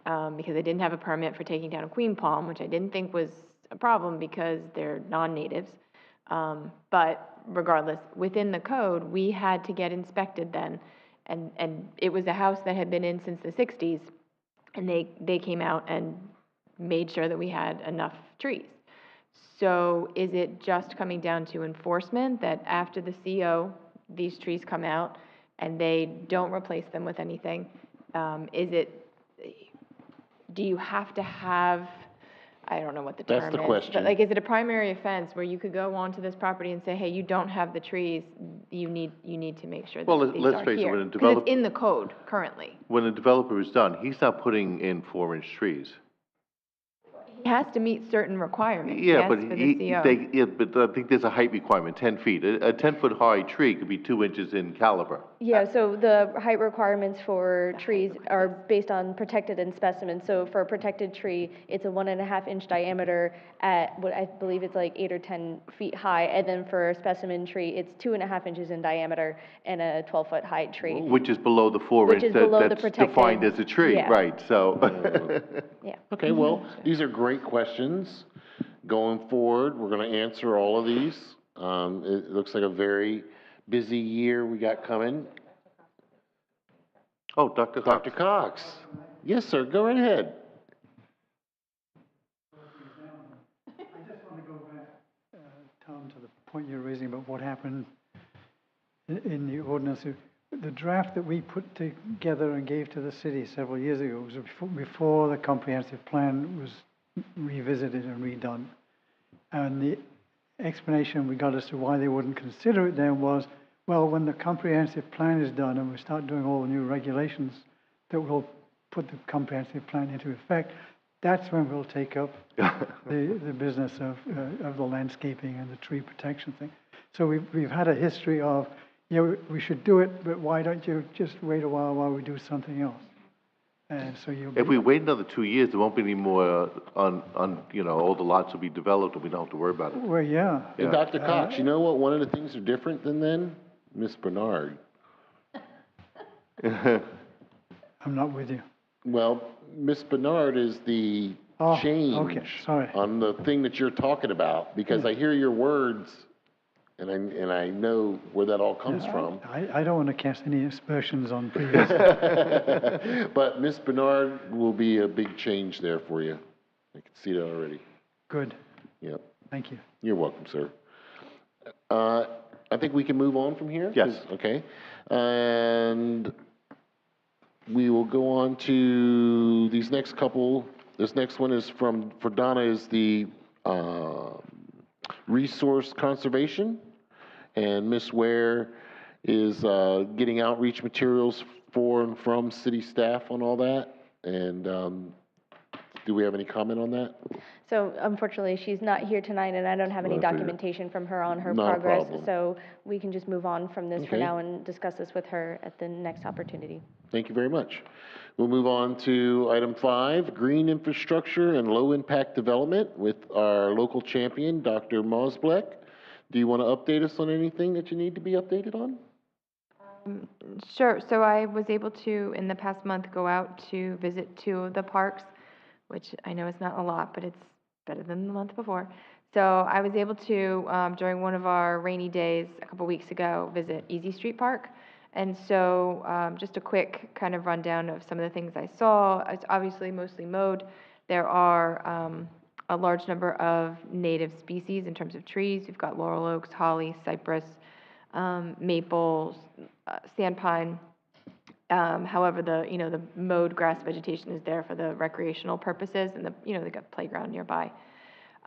because I didn't have a permit for taking down a queen palm, which I didn't think was a problem because they're non-natives. But regardless, within the code, we had to get inspected then. And it was a house that had been in since the 60s, and they came out and made sure that we had enough trees. So is it just coming down to enforcement, that after the CO, these trees come out and they don't replace them with anything? Do you have to have, I don't know what the term is. That's the question. But like, is it a primary offense where you could go onto this property and say, hey, you don't have the trees, you need to make sure that Well, these let's are face it, here? when a Because it's in the code currently. When a developer is done, he's not putting in 4-inch trees. He has to meet certain requirements, Yeah, yes, but for the CO. but I think there's a height requirement, 10 feet. A 10-foot high tree could be 2 inches in caliber. Yeah, so the height requirements for trees are based on protected and specimens. So for a protected tree, it's a 1.5-inch diameter at what I believe it's like 8 or 10 feet high. And then for a specimen tree, it's 2.5 inches in diameter and a 12-foot height tree. Which is below the 4-inch Which is below the that's protected- defined as a tree, yeah. right, so. Yeah. Okay, well, these are great questions. Going forward, we're going to answer all of these. It looks like a very busy year we got coming. Oh, Dr. Cox. Dr. Cox. Yes, sir, go right ahead. I just want to go back, Tom, to the point you're raising about what happened in the ordinance. The draft that we put together and gave to the city several years ago was before the comprehensive plan was revisited and redone. And the explanation we got as to why they wouldn't consider it then was, well, when the comprehensive plan is done and we start doing all the new regulations that will put the comprehensive plan into effect, that's when we'll take up the business of the landscaping and the tree protection thing. So we've had a history of, yeah, we should do it, but why don't you just wait a while we do something else? And so If we wait another 2 years, there won't be any more all the lots will be developed and we don't have to worry about it. Well, yeah. And Dr. Cox, you know what, one of the things are different than then? Miss Bernard. I'm not with you. Well, Miss Bernard is the Oh, change okay, sorry. on the thing that you're talking about, because I hear your words and I know where that all comes from. I don't want to cast any aspersions on previous. But Miss Bernard will be a big change there for you. I can see that already. Good, Yep. thank you. You're welcome, sir. I think we can move on from here? Yes. Okay. And we will go on to these next couple. This next one is for Donna, is the resource conservation. And Ms. Ware is getting outreach materials for and from city staff on all that. And do we have any comment on that? So unfortunately, she's not here tonight, and I don't have any Well, I figured. documentation from her on her Not a progress. problem. So we can just move on from this for Okay. now and discuss this with her at the next opportunity. Thank you very much. We'll move on to item 5, green infrastructure and low-impact development with our local champion, Dr. Mosblek. Do you want to update us on anything that you need to be updated on? Sure. So I was able to, in the past month, go out to visit 2 of the parks, which I know is not a lot, but it's better than the month before. So I was able to, during one of our rainy days a couple weeks ago, visit Easy Street Park. And so, just a quick kind of rundown of some of the things I saw. It's obviously mostly mowed. There are a large number of native species in terms of trees. We've got laurel oaks, holly, cypress, maples, sand pine. However, the mowed grass vegetation is there for the recreational purposes, and they've got playground nearby.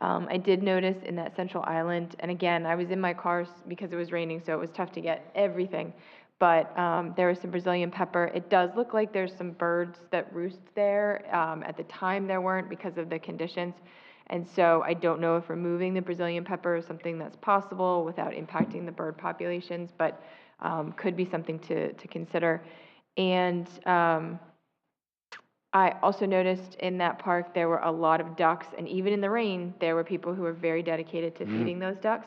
I did notice in that central island, and again, I was in my car because it was raining, so it was tough to get everything. But there was some Brazilian pepper. It does look like there's some birds that roost there. At the time, there weren't because of the conditions. And so I don't know if removing the Brazilian pepper is something that's possible without impacting the bird populations, but could be something to consider. And I also noticed in that park there were a lot of ducks, and even in the rain, there were people who were very dedicated to feeding those ducks.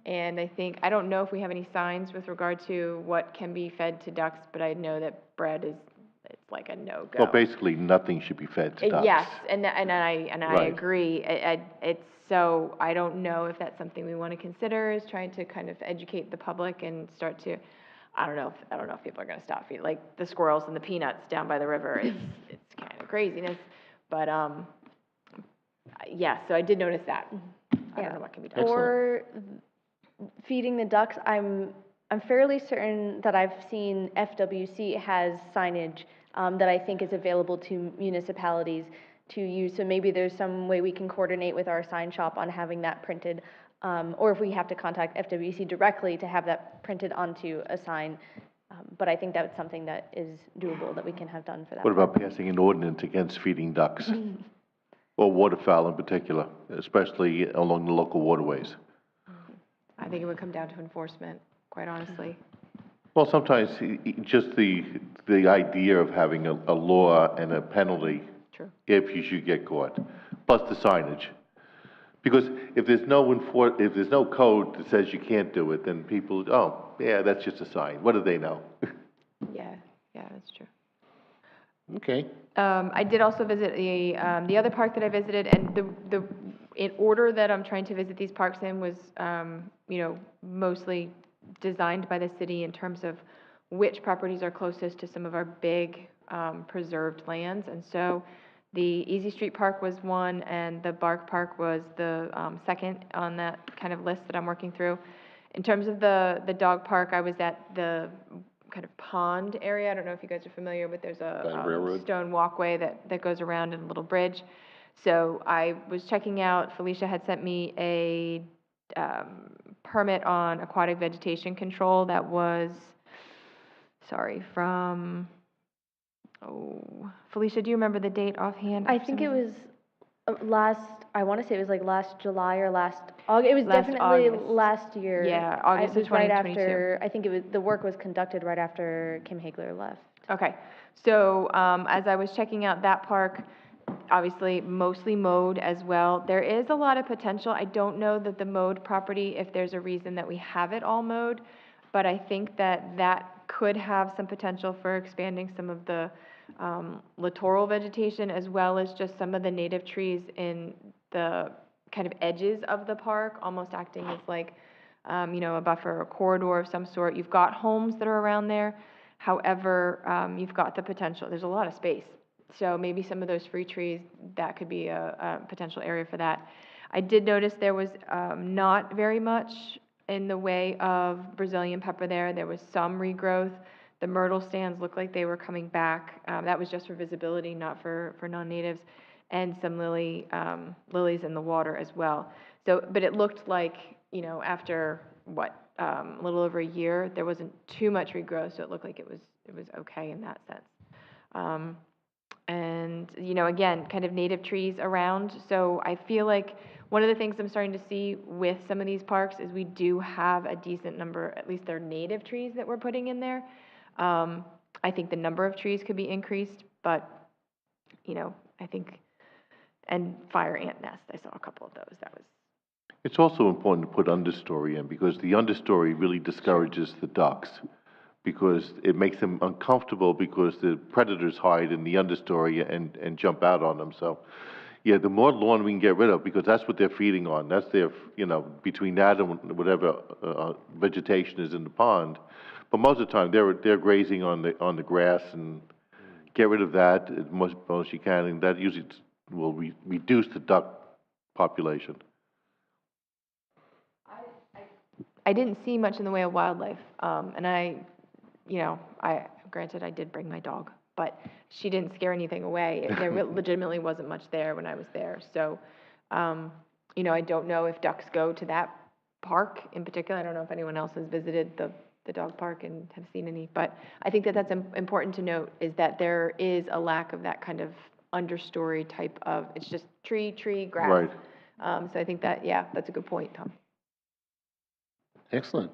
And I don't know if we have any signs with regard to what can be fed to ducks, but I know that bread it's like a no-go. Well, basically, nothing should be fed to ducks. Yes, and I Right. agree. So I don't know if that's something we want to consider, is trying to kind of educate the public and start to, I don't know if people are going to stop feeding, like the squirrels and the peanuts down by the river. It's kind of craziness, but yeah. So I did notice that. I don't know what can be done. For feeding the ducks, I'm fairly certain that I've seen FWC has signage that I think is available to municipalities to use. So maybe there's some way we can coordinate with our sign shop on having that printed, or if we have to contact FWC directly to have that printed onto a sign. But I think that's something that is doable, that we can have done for that. What about passing an ordinance against feeding ducks? Or waterfowl in particular, especially along the local waterways? I think it would come down to enforcement, quite honestly. Well, sometimes just the idea of having a law and a penalty True. if you should get caught, plus the signage. Because if there's no code that says you can't do it, then people, oh, yeah, that's just a sign. What do they know? Yeah, that's true. Okay. I did also visit the other park that I visited, and the in order that I'm trying to visit these parks in was, mostly designed by the city in terms of which properties are closest to some of our big preserved lands. And so the Easy Street Park was one, and the Bark Park was the second on that kind of list that I'm working through. In terms of the dog park, I was at the kind of pond area. I don't know if you guys are familiar, but there's a railroad? stone walkway that goes around in a little bridge. So I was checking out, Felicia had sent me a permit on aquatic vegetation control that was, from, Felicia, do you remember the date offhand? I think it was I want to say it was like last July or last August. It was Last definitely August. last year. Yeah, August It of was right 2022. after, I think the work was conducted right after Kim Hagler left. Okay, so as I was checking out that park, obviously mostly mowed as well. There is a lot of potential. I don't know that the mowed property, if there's a reason that we have it all mowed, but I think that could have some potential for expanding some of the littoral vegetation, as well as just some of the native trees in the kind of edges of the park, almost acting as like, a buffer or corridor of some sort. You've got homes that are around there. However, you've got the potential, there's a lot of space. So maybe some of those free trees, that could be a potential area for that. I did notice there was not very much in the way of Brazilian pepper there. There was some regrowth. The myrtle stands looked like they were coming back. That was just for visibility, not for non-natives. And some lilies in the water as well. So, but it looked like, after a little over a year, there wasn't too much regrowth, so it looked like it was okay in that sense. And, again, kind of native trees around. So I feel like one of the things I'm starting to see with some of these parks is we do have a decent number, at least they're native trees that we're putting in there. I think the number of trees could be increased, but, I think, and fire ant nest, I saw a couple of those. It's also important to put understory in, because the understory really discourages the ducks. because it makes them uncomfortable because the predators hide in the understory and jump out on them. So, yeah, the more lawn we can get rid of, because that's what they're feeding on. That's their, between that and whatever vegetation is in the pond. But most of the time, they're grazing on the grass, and get rid of that as most you can, and that usually will reduce the duck population. I didn't see much in the way of wildlife, and granted, I did bring my dog, but she didn't scare anything away. There legitimately wasn't much there when I was there. So, I don't know if ducks go to that park in particular. I don't know if anyone else has visited the dog park and have seen any, but I think that that's important to note, is that there is a lack of that kind of understory type of, it's just tree, grass. Right. So I think that, yeah, that's a good point, Tom. Excellent.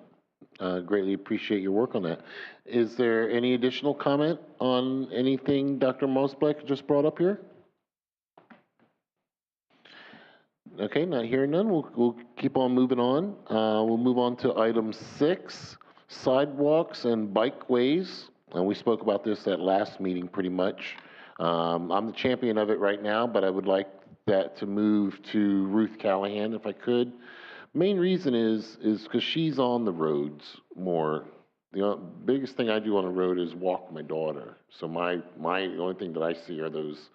Greatly appreciate your work on that. Is there any additional comment on anything Dr. Mosbeck just brought up here? Okay, not hearing none. We'll keep on moving on. We'll move on to item 6, sidewalks and bikeways. And we spoke about this at last meeting pretty much. I'm the champion of it right now, but I would like that to move to Ruth Callahan if I could. Main reason is because she's on the roads more. The biggest thing I do on the road is walk my daughter. So the only thing that I see are those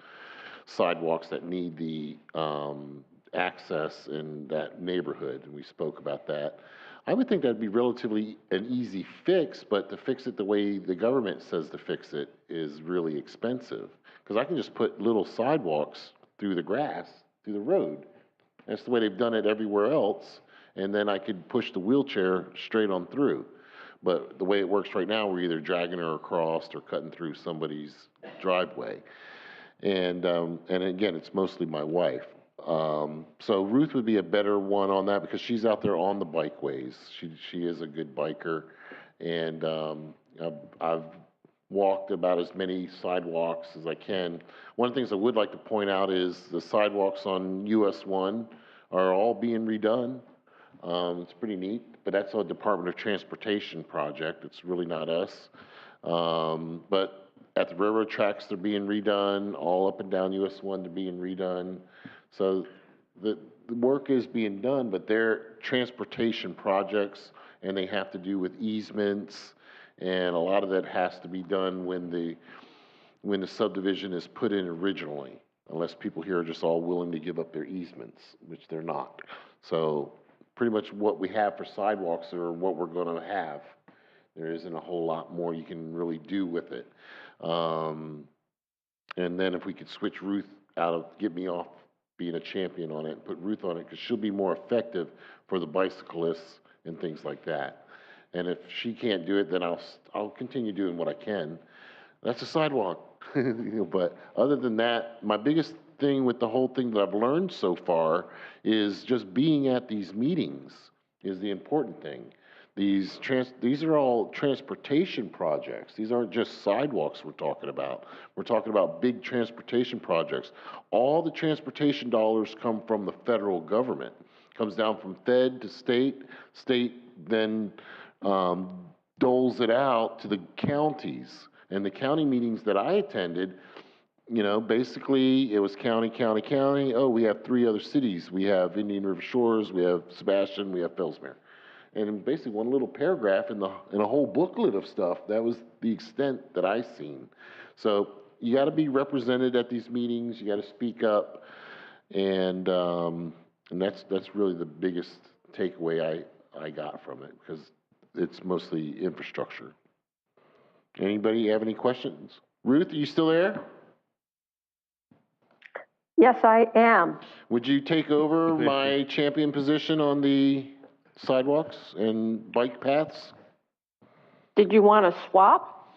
sidewalks that need the access in that neighborhood, and we spoke about that. I would think that'd be relatively an easy fix, but to fix it the way the government says to fix it is really expensive. Because I can just put little sidewalks through the grass, through the road. That's the way they've done it everywhere else, and then I could push the wheelchair straight on through. But the way it works right now, we're either dragging her across or cutting through somebody's driveway. And again, it's mostly my wife. So Ruth would be a better one on that because she's out there on the bikeways. She is a good biker, and I've walked about as many sidewalks as I can. One of the things I would like to point out is the sidewalks on US 1 are all being redone. It's pretty neat, but that's a Department of Transportation project. It's really not us. But at the railroad tracks, they're being redone. All up and down US 1, they're being redone. So the work is being done, but they're transportation projects, and they have to do with easements, and a lot of that has to be done when the subdivision is put in originally, unless people here are just all willing to give up their easements, which they're not. So pretty much what we have for sidewalks are what we're going to have. There isn't a whole lot more you can really do with it. And then if we could switch Ruth get me off being a champion on it and put Ruth on it, because she'll be more effective for the bicyclists and things like that. And if she can't do it, then I'll continue doing what I can. That's a sidewalk. But other than that, my biggest thing with the whole thing that I've learned so far is just being at these meetings is the important thing. These are all transportation projects. These aren't just sidewalks we're talking about. We're talking about big transportation projects. All the transportation dollars come from the federal government. It comes down from Fed to state. State then doles it out to the counties. And the county meetings that I attended, basically it was county. Oh, we have 3 other cities. We have Indian River Shores, we have Sebastian, we have Fellsmere. And basically one little paragraph in a whole booklet of stuff, that was the extent that I seen. So you got to be represented at these meetings. You got to speak up, and that's really the biggest takeaway I got from it, because it's mostly infrastructure. Anybody have any questions? Ruth, are you still there? Yes, I am. Would you take over my champion position on the sidewalks and bike paths? Did you want to swap?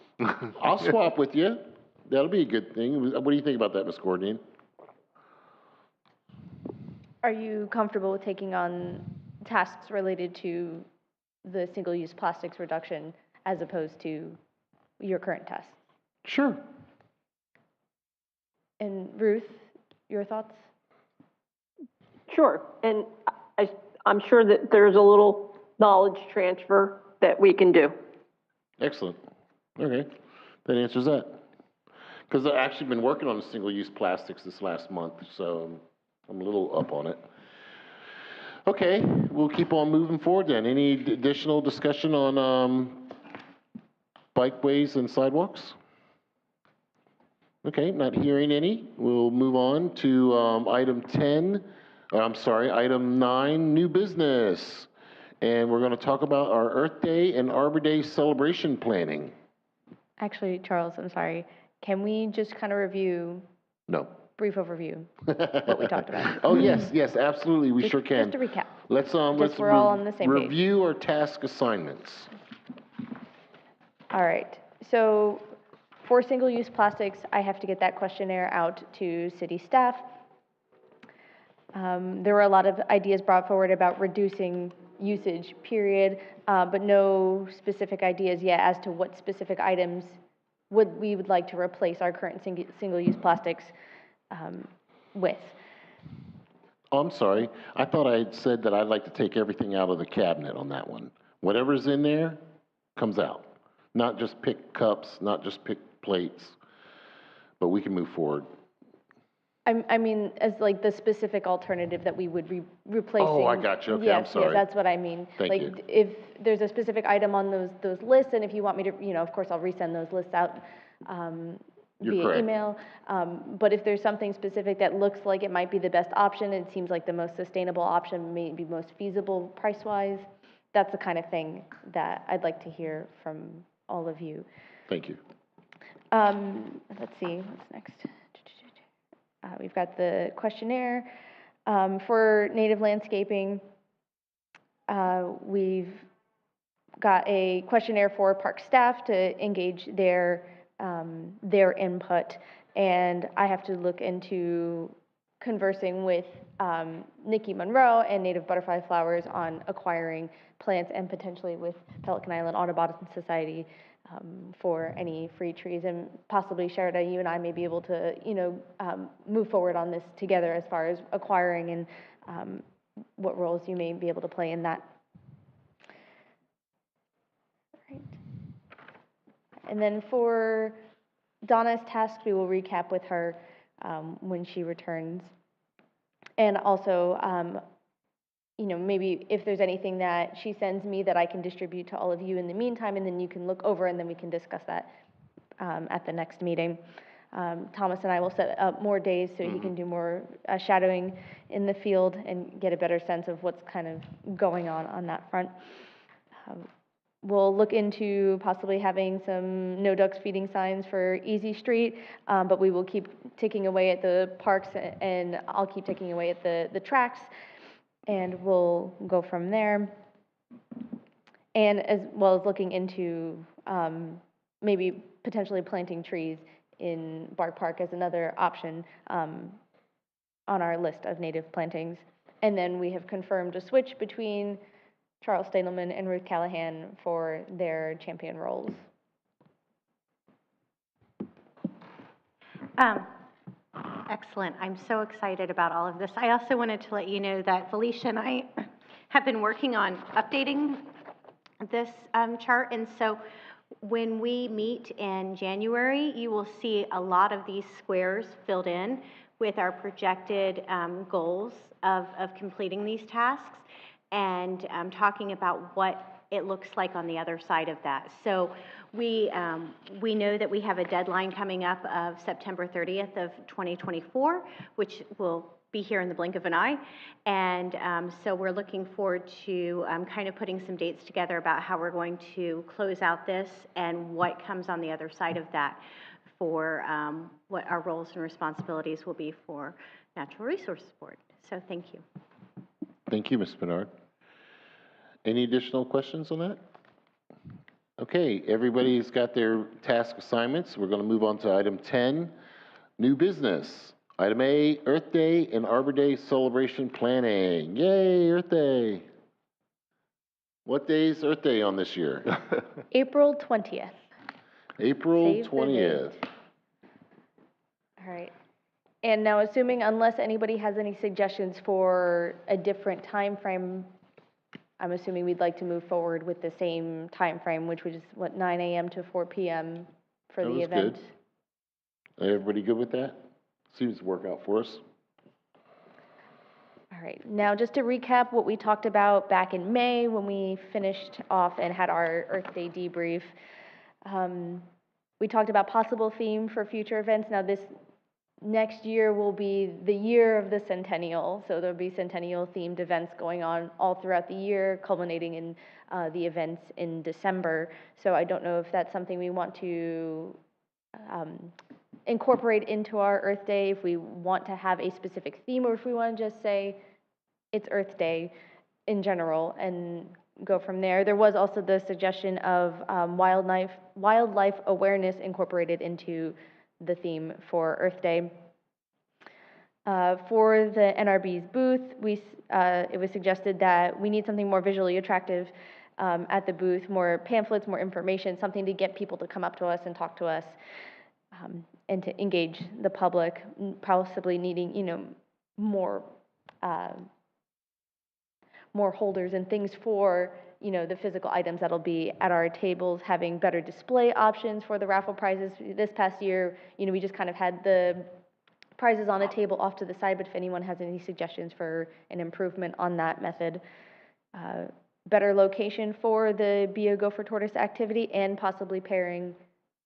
I'll swap with you. That'll be a good thing. What do you think about that, Ms. Gordon? Are you comfortable with taking on tasks related to the single-use plastics reduction as opposed to your current tasks? Sure. And Ruth, your thoughts? Sure. And I'm sure that there's a little knowledge transfer that we can do. Excellent. Okay, that answers that. Because I've actually been working on the single-use plastics this last month, so I'm a little up on it. Okay, we'll keep on moving forward then. Any additional discussion on bikeways and sidewalks? Okay, not hearing any. We'll move on to item 9, new business. And we're going to talk about our Earth Day and Arbor Day celebration planning. Actually, Charles, I'm sorry. Can we just kind of review, No. brief overview, what we talked about? Oh, yes, absolutely, we sure can. Just to recap. Let's we're all on the same page. review our task assignments. All right. So for single-use plastics, I have to get that questionnaire out to city staff. There were a lot of ideas brought forward about reducing usage, period, but no specific ideas yet as to what specific items we would like to replace our current single-use plastics with. Oh, I'm sorry, I thought I had said that I'd like to take everything out of the cabinet on that one. Whatever's in there comes out. Not just pick cups, not just pick plates, but we can move forward. I mean, as like the specific alternative that we would be replacing. Oh, I got you. Okay, I'm sorry. Yes, that's what I mean. Thank you. Like, if there's a specific item on those lists, and if you want me to, of course, I'll resend those lists out You're via correct. email. But if there's something specific that looks like it might be the best option, it seems like the most sustainable option, maybe most feasible price-wise, that's the kind of thing that I'd like to hear from all of you. Thank you. Let's see, what's next? We've got the questionnaire. For native landscaping, we've got a questionnaire for park staff to engage their input. And I have to look into conversing with Nikki Monroe and Native Butterfly Flowers on acquiring plants, and potentially with Pelican Island Audubon Society for any free trees. And possibly, Sherida, you and I may be able to, move forward on this together as far as acquiring and what roles you may be able to play in that. Right. And then for Donna's task, we will recap with her when she returns. And also, maybe if there's anything that she sends me that I can distribute to all of you in the meantime, and then you can look over, and then we can discuss that at the next meeting. Thomas and I will set up more days so he can do more shadowing in the field and get a better sense of what's kind of going on that front. We'll look into possibly having some no ducks feeding signs for Easy Street, but we will keep ticking away at the parks, and I'll keep ticking away at the tracks, and we'll go from there. And as well as looking into maybe potentially planting trees in Bark Park as another option on our list of native plantings. And then we have confirmed a switch between Charles Stadelman and Ruth Callahan for their champion roles. Excellent. I'm so excited about all of this. I also wanted to let you know that Felicia and I have been working on updating this chart. And so when we meet in January, you will see a lot of these squares filled in with our projected goals of completing these tasks, and talking about what it looks like on the other side of that. So we know that we have a deadline coming up of September 30th of 2024, which will be here in the blink of an eye. And so we're looking forward to kind of putting some dates together about how we're going to close out this and what comes on the other side of that for what our roles and responsibilities will be for Natural Resources Board. So thank you. Thank you, Ms. Bernard. Any additional questions on that? Okay, everybody's got their task assignments. We're going to move on to item 10, new business. Item A, Earth Day and Arbor Day celebration planning. Yay, Earth Day. What day is Earth Day on this year? April 20th. April Save the 20th. date. All right. And now, assuming, unless anybody has any suggestions for a different time frame I'm assuming we'd like to move forward with the same time frame, which was, what, 9 a.m. to 4 p.m. for That the was event? good. Everybody good with that? Seems to work out for us. All right, now just to recap what we talked about back in May when we finished off and had our Earth Day debrief. We talked about possible theme for future events. Now this next year will be the year of the centennial, so there'll be centennial themed events going on all throughout the year, culminating in the events in December. So I don't know if that's something we want to incorporate into our Earth Day, if we want to have a specific theme, or if we want to just say it's Earth Day in general and go from there. There was also the suggestion of wildlife awareness incorporated into the theme for Earth Day. For the NRB's booth, it was suggested that we need something more visually attractive at the booth, more pamphlets, more information, something to get people to come up to us and talk to us. And to engage the public, possibly needing, more holders and things for, the physical items that'll be at our tables, having better display options for the raffle prizes. This past year, we just kind of had the prizes on a table off to the side, but if anyone has any suggestions for an improvement on that method, better location for the Be a Gopher Tortoise activity, and possibly pairing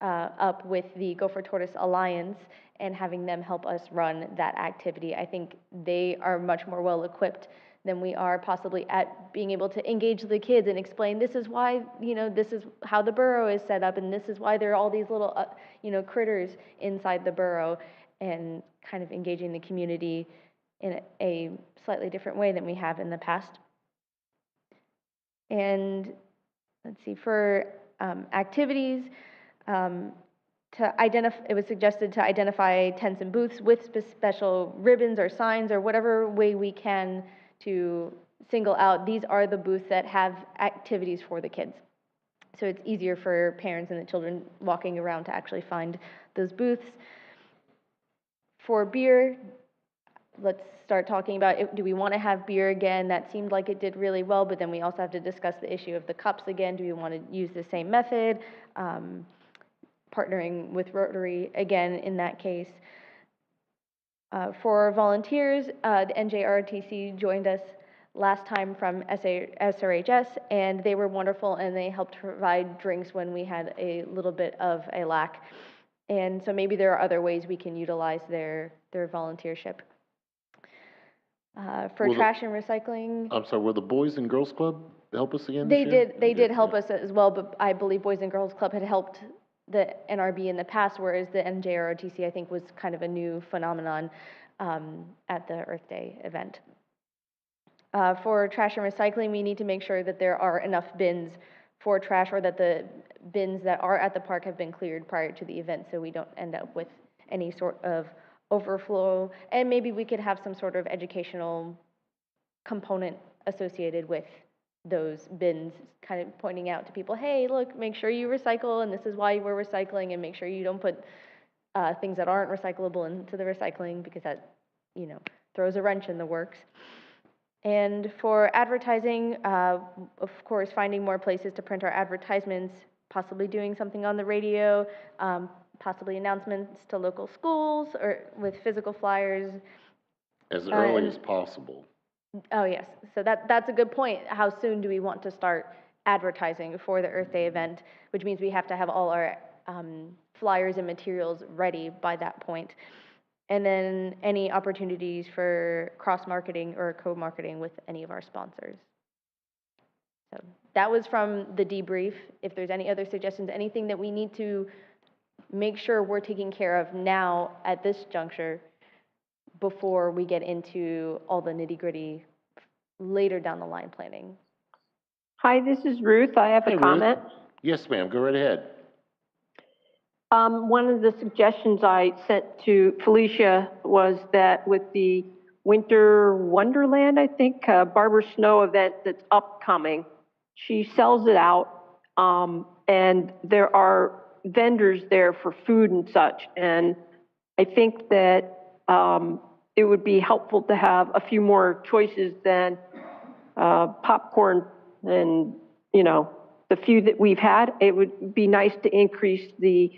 up with the Gopher Tortoise Alliance and having them help us run that activity. I think they are much more well-equipped than we are possibly at being able to engage the kids and explain, this is why, this is how the burrow is set up, and this is why there are all these little, critters inside the burrow, and kind of engaging the community in a slightly different way than we have in the past. And let's see, for activities, it was suggested to identify tents and booths with special ribbons or signs or whatever way we can to single out, these are the booths that have activities for the kids. So it's easier for parents and the children walking around to actually find those booths. For beer, let's start talking about, do we want to have beer again? That seemed like it did really well, but then we also have to discuss the issue of the cups again. Do we want to use the same method? Partnering with Rotary again in that case. For volunteers, the NJROTC joined us last time from SRHS, and they were wonderful, and they helped provide drinks when we had a little bit of a lack. And so maybe there are other ways we can utilize their volunteership. For trash and recycling. I'm sorry, will the Boys and Girls Club help us again They this year? did. They did help us as well, but I believe Boys and Girls Club had helped the NRB in the past, whereas the NJROTC, I think, was kind of a new phenomenon at the Earth Day event. For trash and recycling, we need to make sure that there are enough bins for trash, or that the bins that are at the park have been cleared prior to the event, so we don't end up with any sort of overflow. And maybe we could have some sort of educational component associated with those bins, kind of pointing out to people, hey, look, make sure you recycle, and this is why we're recycling, and make sure you don't put things that aren't recyclable into the recycling, because that, throws a wrench in the works. And for advertising, of course, finding more places to print our advertisements, possibly doing something on the radio, possibly announcements to local schools, or with physical flyers. As early as possible. Oh, yes. So that's a good point. How soon do we want to start advertising for the Earth Day event, which means we have to have all our flyers and materials ready by that point. And then any opportunities for cross-marketing or co-marketing with any of our sponsors. So that was from the debrief. If there's any other suggestions, anything that we need to make sure we're taking care of now at this juncture before we get into all the nitty-gritty later down the line planning. Hi, this is Ruth. I have Hey, a Ruth. comment. Yes, ma'am, go right ahead. One of the suggestions I sent to Felicia was that with the Winter Wonderland, I think, Barbara Snow event that's upcoming, she sells it out, and there are vendors there for food and such. And I think that it would be helpful to have a few more choices than popcorn and, you know, the few that we've had, it would be nice to increase the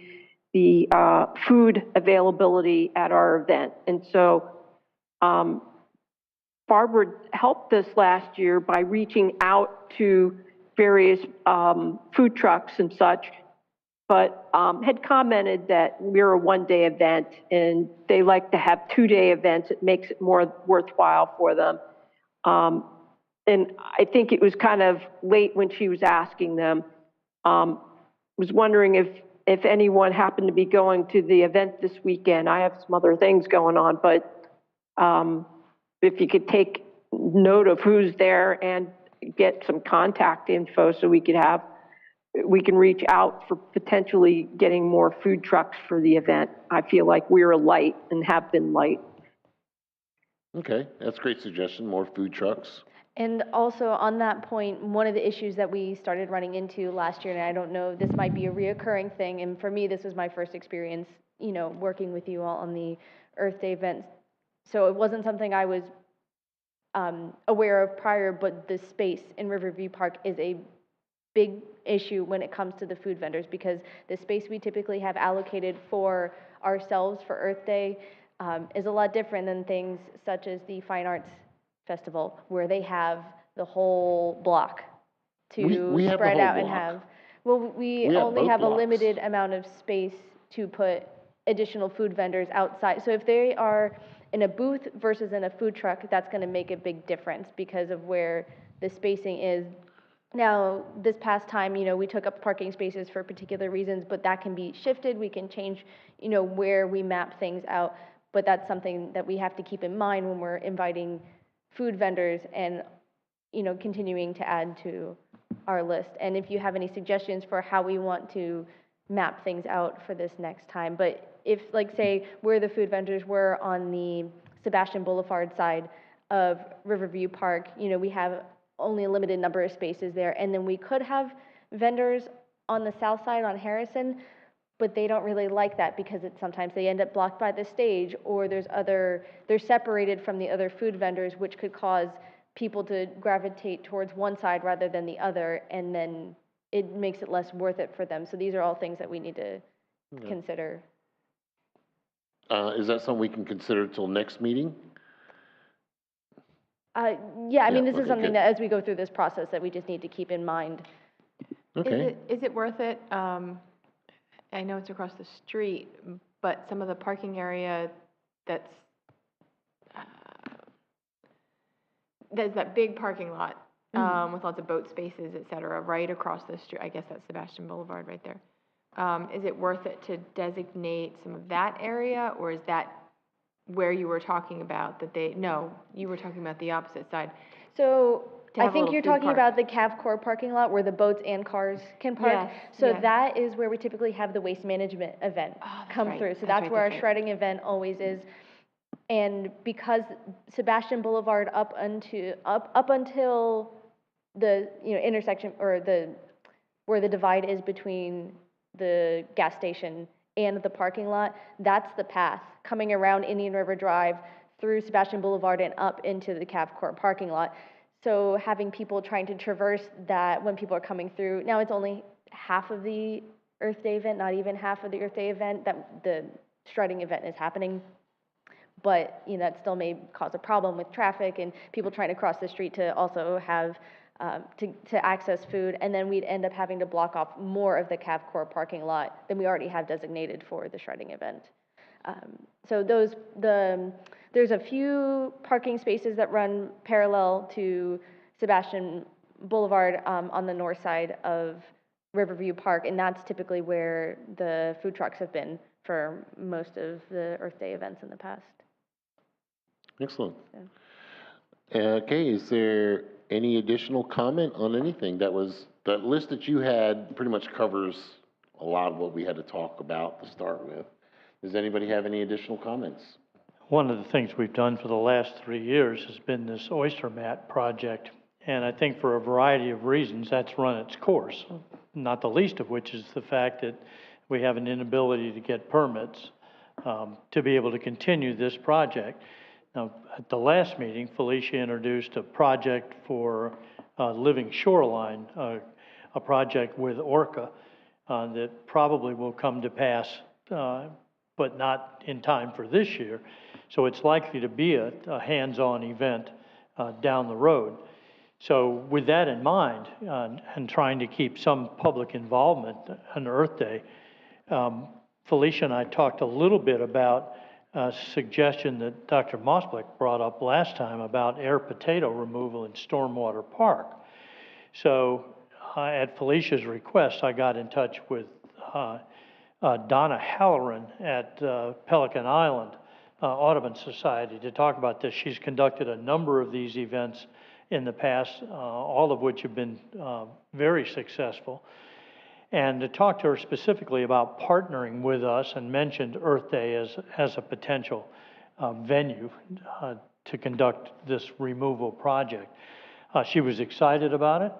food availability at our event. And so, Barbara helped us last year by reaching out to various food trucks and such, but had commented that we're a one-day event and they like to have two-day events. It makes it more worthwhile for them. And I think it was kind of late when she was asking them. Was wondering if anyone happened to be going to the event this weekend. I have some other things going on, but if you could take note of who's there and get some contact info so we can reach out for potentially getting more food trucks for the event. I feel like we're light and have been light. Okay, that's a great suggestion, more food trucks. And also on that point, one of the issues that we started running into last year, and I don't know, this might be a reoccurring thing, and for me, this was my first experience, you know, working with you all on the Earth Day events. So it wasn't something I was aware of prior, but the space in Riverview Park is a big issue when it comes to the food vendors, because the space we typically have allocated for ourselves for Earth Day is a lot different than things such as the Fine Arts Festival, where they have the whole block to We have the spread whole out and block. have. Well, we We have only both have a blocks. limited amount of space to put additional food vendors outside. So if they are in a booth versus in a food truck, that's going to make a big difference because of where the spacing is. Now, this past time, you know, we took up parking spaces for particular reasons, but that can be shifted. We can change, you know, where we map things out. But that's something that we have to keep in mind when we're inviting food vendors and, you know, continuing to add to our list. And if you have any suggestions for how we want to map things out for this next time. But if, like, say, where the food vendors were on the Sebastian Boulevard side of Riverview Park, you know, we have only a limited number of spaces there. And then we could have vendors on the south side on Harrison, but they don't really like that because sometimes they end up blocked by the stage, or they're separated from the other food vendors, which could cause people to gravitate towards one side rather than the other, and then it makes it less worth it for them. So these are all things that we need to consider. Is that something we can consider till next meeting? Yeah, I mean, Yeah, this is okay, something good. that as we go through this process that we just need to keep in mind. Okay. Is it worth it? I know it's across the street, but some of the parking area that's, there's that big parking lot, with lots of boat spaces, et cetera, right across the street. I guess that's Sebastian Boulevard right there. Is it worth it to designate some of that area, or is that where you were talking about no, you were talking about the opposite side? So To I have a think little you're food talking park. about the Cavcore parking lot where the boats and cars can park. Yes, So yes. that is where we typically have the waste management event Oh, that's come right, through. So that's that's right, where our that's right. shredding event always is. And because Sebastian Boulevard up until the, you know, intersection or where the divide is between the gas station and the parking lot, that's the path coming around Indian River Drive through Sebastian Boulevard and up into the Cavcore parking lot. So having people trying to traverse that when people are coming through, now it's only half of the Earth Day event, not even half of the Earth Day event that the shredding event is happening. But, you know, that still may cause a problem with traffic and people trying to cross the street to also have, to access food. And then we'd end up having to block off more of the Cavcore parking lot than we already have designated for the shredding event. So there's a few parking spaces that run parallel to Sebastian Boulevard on the north side of Riverview Park, and that's typically where the food trucks have been for most of the Earth Day events in the past. Excellent. Okay, is there any additional comment on anything? That list that you had pretty much covers a lot of what we had to talk about to start with. Does anybody have any additional comments? One of the things we've done for the last 3 years has been this oyster mat project. And I think for a variety of reasons, that's run its course, not the least of which is the fact that we have an inability to get permits to be able to continue this project. Now, at the last meeting, Felicia introduced a project for Living Shoreline, a project with Orca that probably will come to pass, but not in time for this year. So it's likely to be a hands-on event down the road. So with that in mind, and trying to keep some public involvement on Earth Day, Felicia and I talked a little bit about a suggestion that Dr. Mosblick brought up last time about air potato removal in Stormwater Park. So at Felicia's request, I got in touch with Donna Halloran at Pelican Island Audubon Society to talk about this. She's conducted a number of these events in the past, all of which have been very successful. And to talk to her specifically about partnering with us, and mentioned Earth Day as a potential venue to conduct this removal project. She was excited about it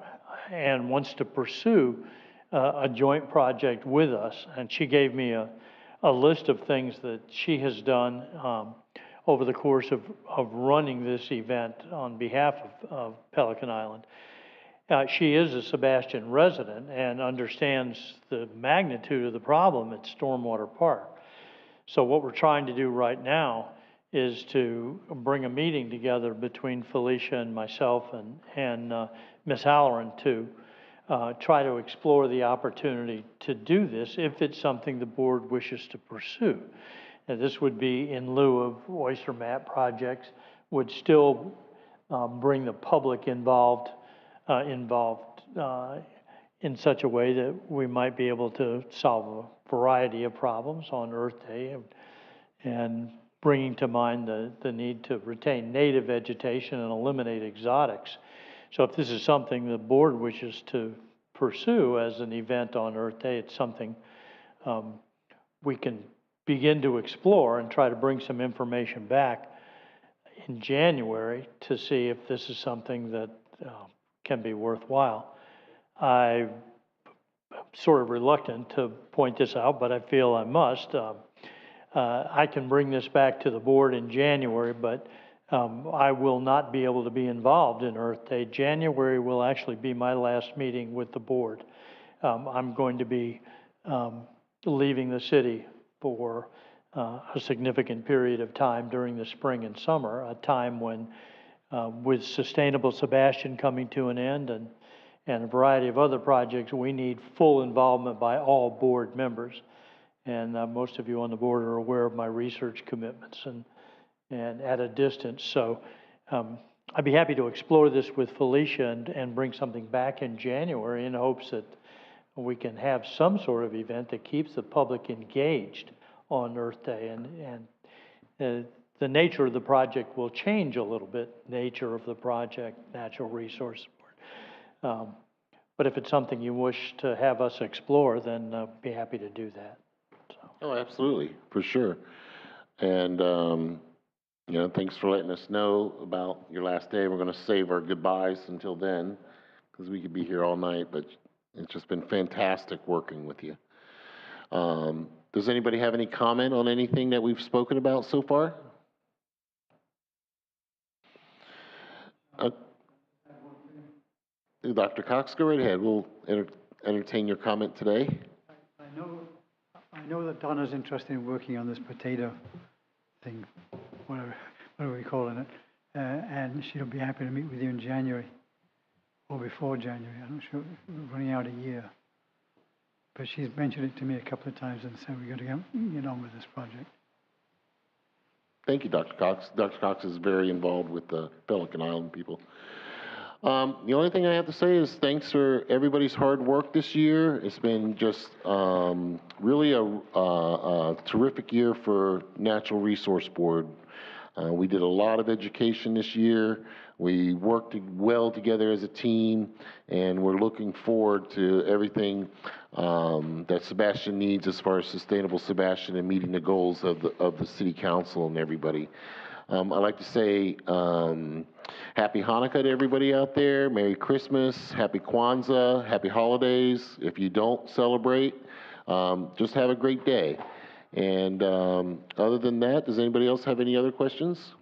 and wants to pursue a joint project with us. And she gave me a list of things that she has done over the course of running this event on behalf of Pelican Island. She is a Sebastian resident and understands the magnitude of the problem at Stormwater Park. So what we're trying to do right now is to bring a meeting together between Felicia and myself and Ms. Halloran to try to explore the opportunity to do this if it's something the board wishes to pursue. And this would be in lieu of oyster mat projects, would still bring the public involved in such a way that we might be able to solve a variety of problems on Earth Day, and bringing to mind the need to retain native vegetation and eliminate exotics. So if this is something the board wishes to pursue as an event on Earth Day, it's something we can begin to explore and try to bring some information back in January to see if this is something that can be worthwhile. I'm sort of reluctant to point this out, but I feel I must. I can bring this back to the board in January, but I will not be able to be involved in Earth Day. January will actually be my last meeting with the board. I'm going to be leaving the city for a significant period of time during the spring and summer, a time when with Sustainable Sebastian coming to an end and a variety of other projects, we need full involvement by all board members. And most of you on the board are aware of my research commitments and at a distance. So I'd be happy to explore this with Felicia and bring something back in January in hopes that we can have some sort of event that keeps the public engaged on Earth Day. And the nature of the project will change a little bit, nature of the project, natural resource board. But if it's something you wish to have us explore, then be happy to do that. So. Oh, absolutely, for sure. And, you know, thanks for letting us know about your last day. We're going to save our goodbyes until then, because we could be here all night, but it's just been fantastic working with you. Does anybody have any comment on anything that we've spoken about so far? Dr. Cox, go right ahead. We'll entertain your comment today. I know that Donna's interested in working on this potato thing, whatever we're calling it, and she'll be happy to meet with you in January or before January. I'm not sure, we're running out a year. But she's mentioned it to me a couple of times and said we've got to get on with this project. Thank you, Dr. Cox. Dr. Cox is very involved with the Pelican Island people. The only thing I have to say is thanks for everybody's hard work this year. It's been just really a terrific year for Natural Resource Board. We did a lot of education this year. We worked well together as a team, and we're looking forward to everything that Sebastian needs as far as Sustainable Sebastian and meeting the goals of the City Council and everybody. I'd like to say Happy Hanukkah to everybody out there. Merry Christmas, Happy Kwanzaa, Happy Holidays. If you don't celebrate, just have a great day. And other than that, does anybody else have any other questions?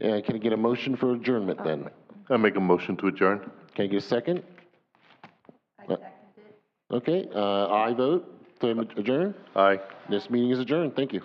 Can I get a motion for adjournment then? I make a motion to adjourn. Can I get a second? Okay, I vote to adjourn. Aye. This meeting is adjourned. Thank you.